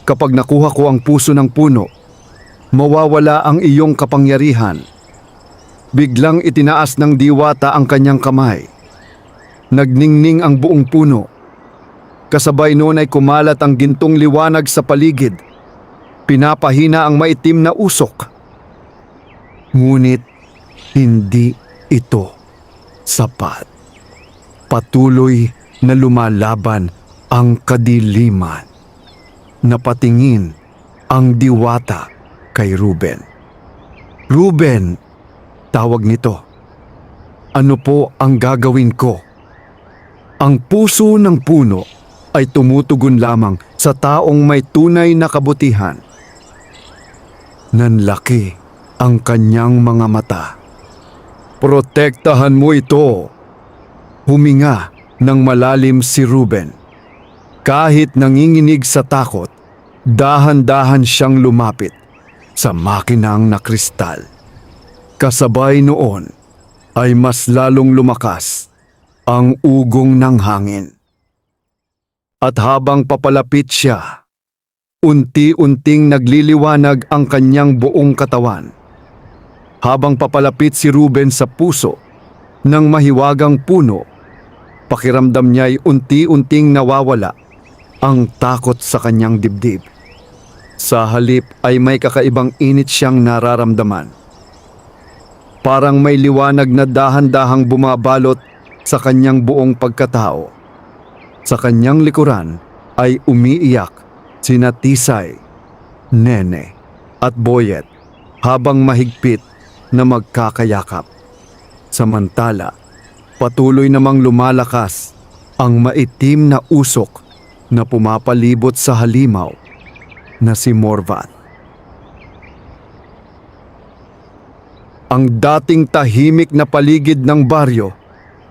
"Kapag nakuha ko ang puso ng puno, mawawala ang iyong kapangyarihan." Biglang itinaas ng diwata ang kanyang kamay. Nagningning ang buong puno. Kasabay noon ay kumalat ang gintong liwanag sa paligid. Pinapahina ang maitim na usok. Ngunit hindi ito sapat. Patuloy na lumalaban ang kadiliman. Napatingin ang diwata kay Ruben. "Ruben," tawag nito, "ano po ang gagawin ko?" Ang puso ng puno ay tumutugon lamang sa taong may tunay na kabutihan. Nanlaki ang kanyang mga mata. "Protektahan mo ito." Huminga ng malalim si Ruben. Kahit nanginginig sa takot, dahan-dahan siyang lumapit sa makinang na kristal. Kasabay noon ay mas lalong lumakas ang ugong ng hangin. At habang papalapit siya, unti-unting nagliliwanag ang kanyang buong katawan. Habang papalapit si Ruben sa puso ng mahiwagang puno, pakiramdam niya'y unti-unting nawawala ang takot sa kanyang dibdib. Sa halip ay may kakaibang init siyang nararamdaman. Parang may liwanag na dahan-dahang bumabalot sa kanyang buong pagkatao. Sa kanyang likuran ay umiiyak sina Tisay, Nene at Boyet habang mahigpit na magkakayakap. Samantala, patuloy namang lumalakas ang maitim na usok na pumapalibot sa halimaw na si Morvat. Ang dating tahimik na paligid ng baryo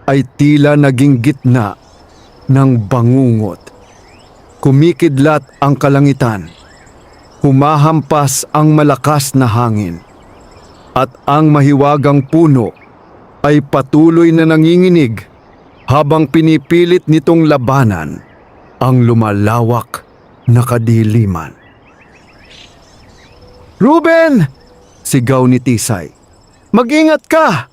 ay tila naging gitna ng bangungot. Kumikidlat ang kalangitan. Humahampas ang malakas na hangin. At ang mahiwagang puno ay patuloy na nanginginig habang pinipilit nitong labanan ang lumalawak na kadiliman. "Ruben!" sigaw ni Tisay. "Mag-ingat ka!"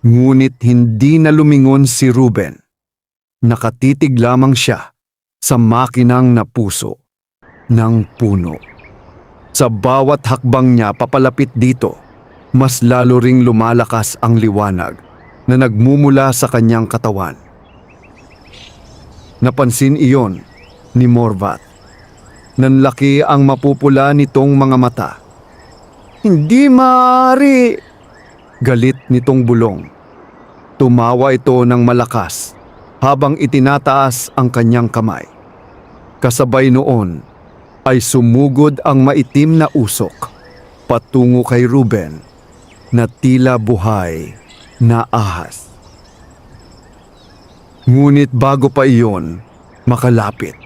Ngunit hindi na lumingon si Ruben. Nakatitig lamang siya sa makinang na puso ng puno. Sa bawat hakbang niya papalapit dito, mas lalo ring lumalakas ang liwanag na nagmumula sa kanyang katawan. Napansin iyon ni Morvat. Nanlaki ang mapupula nitong mga mata. "Hindi maaari!" galit nitong bulong. Tumawa ito ng malakas habang itinataas ang kanyang kamay. Kasabay noon ay sumugod ang maitim na usok patungo kay Ruben na tila buhay na ahas. Ngunit bago pa iyon makalapit,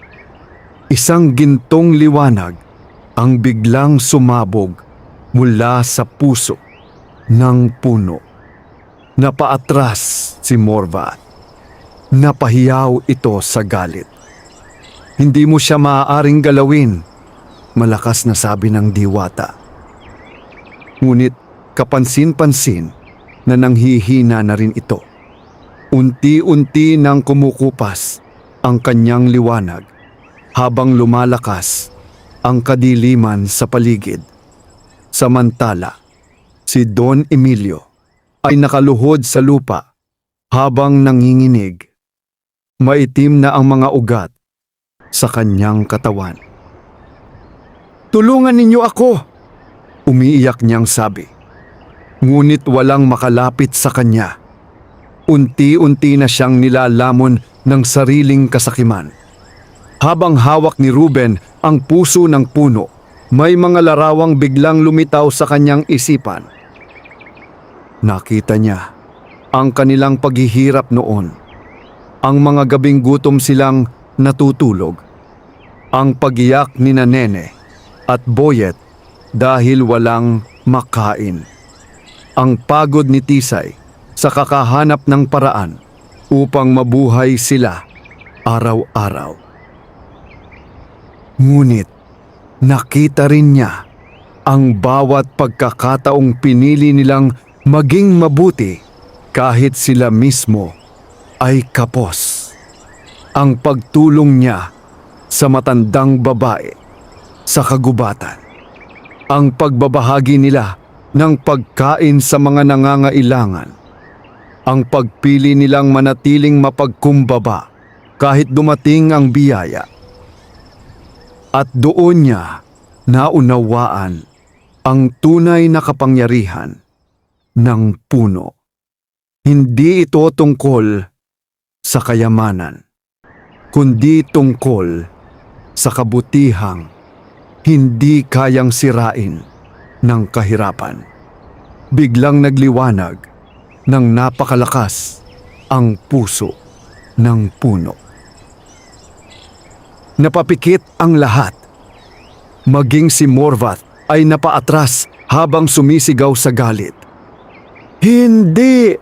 isang gintong liwanag ang biglang sumabog mula sa puso ng puno. Napaatras si Morvat. Napahiyaw ito sa galit. Hindi mo siya maaaring galawin, malakas na sabi ng diwata. Ngunit kapansin-pansin na nanghihina na rin ito. Unti-unti nang kumukupas ang kanyang liwanag habang lumalakas ang kadiliman sa paligid. Samantala, si Don Emilio ay nakaluhod sa lupa habang nanginginig. Maitim na ang mga ugat sa kanyang katawan. "Tulungan ninyo ako!" umiiyak niyang sabi. Ngunit walang makalapit sa kanya. Unti-unti na siyang nilalamon ng sariling kasakiman. Habang hawak ni Ruben ang puso ng puno, may mga larawang biglang lumitaw sa kanyang isipan. Nakita niya ang kanilang paghihirap noon. Ang mga gabing gutom silang natutulog. Ang pagiyak ni Nene at Boyet dahil walang makain. Ang pagod ni Tisay sa kakahanap ng paraan upang mabuhay sila araw-araw. Ngunit nakita rin niya ang bawat pagkakataong pinili nilang maging mabuti kahit sila mismo ay kapos. Ang pagtulong niya sa matandang babae sa kagubatan. Ang pagbabahagi nila ng pagkain sa mga nangangailangan. Ang pagpili nilang manatiling mapagkumbaba kahit dumating ang biyaya. At doon niya naunawaan ang tunay na kapangyarihan ng puno. Hindi ito tungkol sa kayamanan, kundi tungkol sa kabutihang hindi kayang sirain ng kahirapan. Biglang nagliwanag ng napakalakas ang puso ng puno. Napapikit ang lahat. Maging si Morvat ay napaatras habang sumisigaw sa galit. "Hindi!"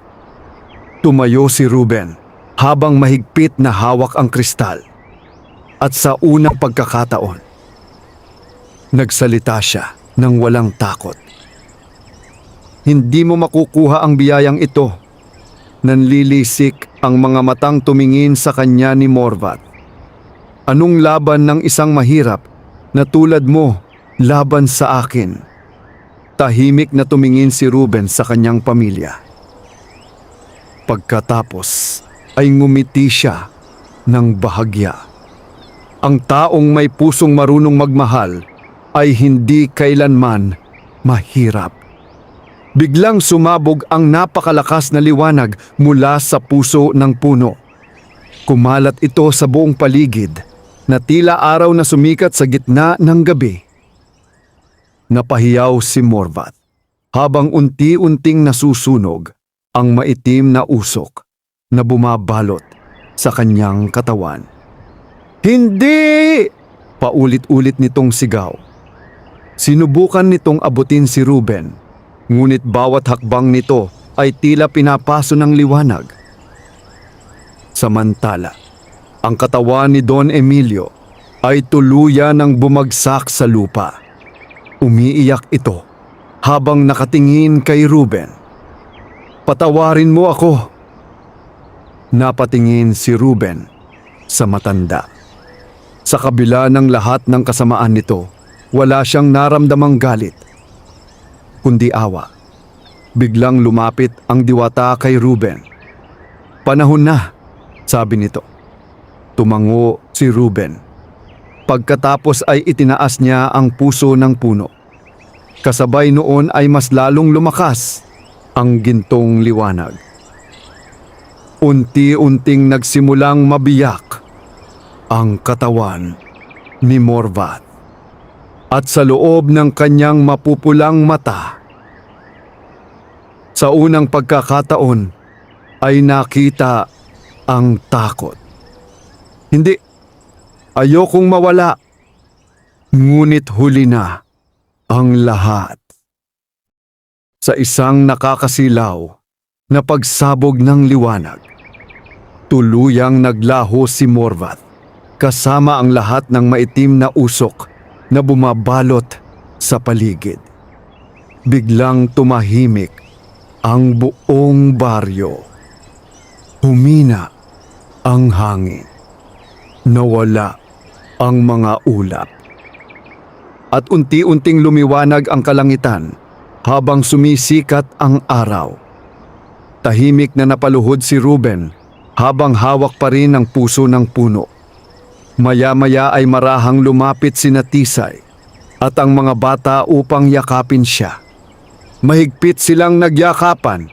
Tumayo si Ruben habang mahigpit na hawak ang kristal. At sa unang pagkakataon, nagsalita siya ng walang takot. "Hindi mo makukuha ang biyayang ito." Nanlilisik ang mga matang tumingin sa kanya ni Morvat. "Anong laban ng isang mahirap na tulad mo laban sa akin?" Tahimik na tumingin si Ruben sa kanyang pamilya. Pagkatapos ay ngumiti siya ng bahagya. Ang taong may pusong marunong magmahal ay hindi kailanman mahirap. Biglang sumabog ang napakalakas na liwanag mula sa puso ng puno. Kumalat ito sa buong paligid na tila araw na sumikat sa gitna ng gabi. Napahiyaw si Morvat habang unti-unting nasusunog ang maitim na usok na bumabalot sa kanyang katawan. "Hindi!" Paulit-ulit nitong sigaw. Sinubukan nitong abutin si Ruben, ngunit bawat hakbang nito ay tila pinapaso ng liwanag. Samantala, ang katawan ni Don Emilio ay tuluyan ng bumagsak sa lupa. Umiiyak ito habang nakatingin kay Ruben. "Patawarin mo ako." Napatingin si Ruben sa matanda. Sa kabila ng lahat ng kasamaan nito, wala siyang naramdamang galit, kundi awa. Biglang lumapit ang diwata kay Ruben. "Panahon na," sabi nito. Tumango si Ruben. Pagkatapos ay itinaas niya ang puso ng puno. Kasabay noon ay mas lalong lumakas ang gintong liwanag. Unti-unting nagsimulang mabiyak ang katawan ni Morvat. At sa loob ng kanyang mapupulang mata, sa unang pagkakataon ay nakita ang takot. "Hindi, ayokong mawala." Ngunit huli na ang lahat. Sa isang nakakasilaw na pagsabog ng liwanag. Tuluyang naglaho si Morvath kasama ang lahat ng maitim na usok na bumabalot sa paligid. Biglang tumahimik ang buong baryo. Humina ang hangin. Nawala ang mga ulap. At unti-unting lumiwanag ang kalangitan habang sumisikat ang araw. Tahimik na napaluhod si Ruben habang hawak pa rin ang puso ng puno. Maya-maya ay marahang lumapit si Tisay at ang mga bata upang yakapin siya. Mahigpit silang nagyakapan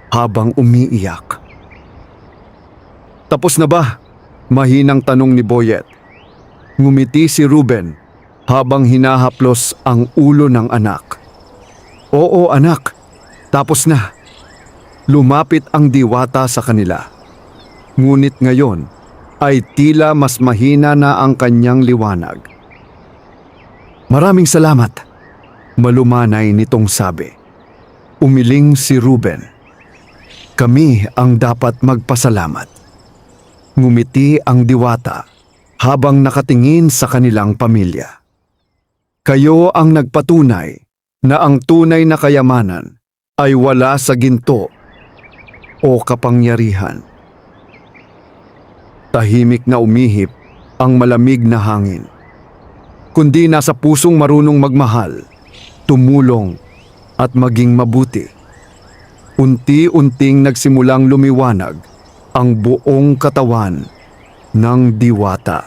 habang umiiyak. "Tapos na ba?" Mahinang tanong ni Boyet. Ngumiti si Ruben habang hinahaplos ang ulo ng anak. "Oo anak, tapos na." Lumapit ang diwata sa kanila. Ngunit ngayon ay tila mas mahina na ang kanyang liwanag. "Maraming salamat," malumanay nitong sabi. Umiling si Ruben. "Kami ang dapat magpasalamat." Ngumiti ang diwata habang nakatingin sa kanilang pamilya. "Kayo ang nagpatunay na ang tunay na kayamanan ay wala sa ginto o kapangyarihan." Tahimik na umihip ang malamig na hangin. Kundi nasa pusong marunong magmahal, tumulong at maging mabuti. Unti-unting nagsimulang lumiwanag ang buong katawan ng diwata.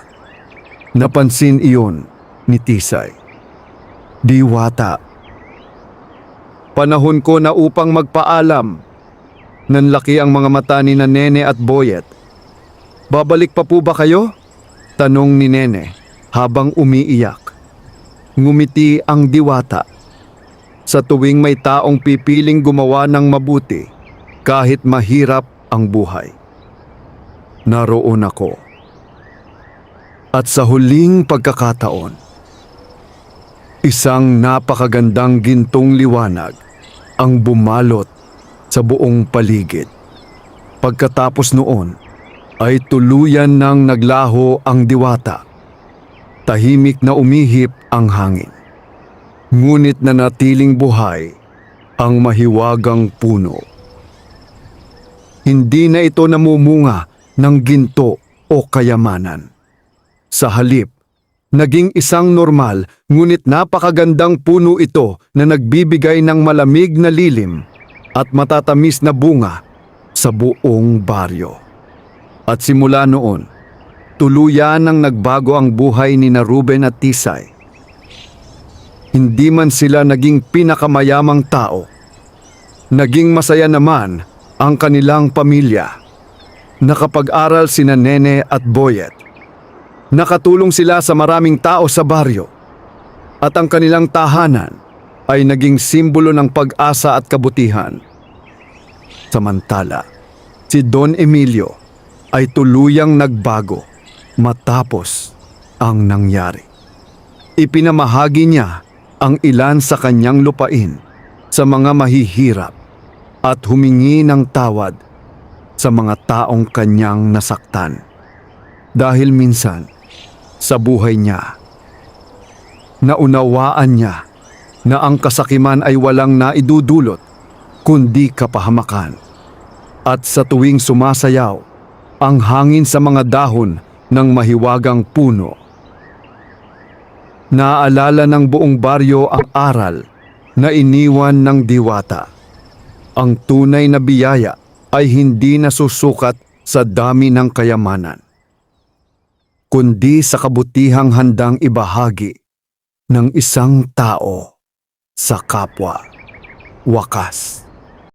Napansin iyon ni Tisay. "Diwata, panahon ko na upang magpaalam." Nanlaki ang mga mata ni Nene at Boyet. "Babalik pa po ba kayo?" tanong ni Nene habang umiiyak. Ngumiti ang diwata. Sa tuwing may taong pipiling gumawa ng mabuti kahit mahirap ang buhay, naroon ako. At sa huling pagkakataon, isang napakagandang gintong liwanag ang bumalot sa buong paligid. Pagkatapos noon ay tuluyan nang naglaho ang diwata. Tahimik na umihip ang hangin. Ngunit nanatiling buhay ang mahiwagang puno. Hindi na ito namumunga ng ginto o kayamanan. Sa halip, naging isang normal ngunit napakagandang puno ito na nagbibigay ng malamig na lilim at matatamis na bunga sa buong baryo. At simula noon, tuluyan nang nagbago ang buhay ni Ruben at Tisay. Hindi man sila naging pinakamayamang tao, naging masaya naman ang kanilang pamilya. Nakapag-aral sina Nene at Boyet. Nakatulong sila sa maraming tao sa baryo. At ang kanilang tahanan ay naging simbolo ng pag-asa at kabutihan. Samantala, si Don Emilio ay tuluyang nagbago matapos ang nangyari. Ipinamahagi niya ang ilan sa kanyang lupain sa mga mahihirap at humingi ng tawad sa mga taong kanyang nasaktan. Dahil minsan, sa buhay niya, naunawaan niya na ang kasakiman ay walang naidudulot kundi kapahamakan. At sa tuwing sumasayaw ang hangin sa mga dahon ng mahiwagang puno, naaalala ng buong baryo ang aral na iniwan ng diwata. Ang tunay na biyaya ay hindi nasusukat sa dami ng kayamanan, kundi sa kabutihang handang ibahagi ng isang tao sa kapwa. Wakas.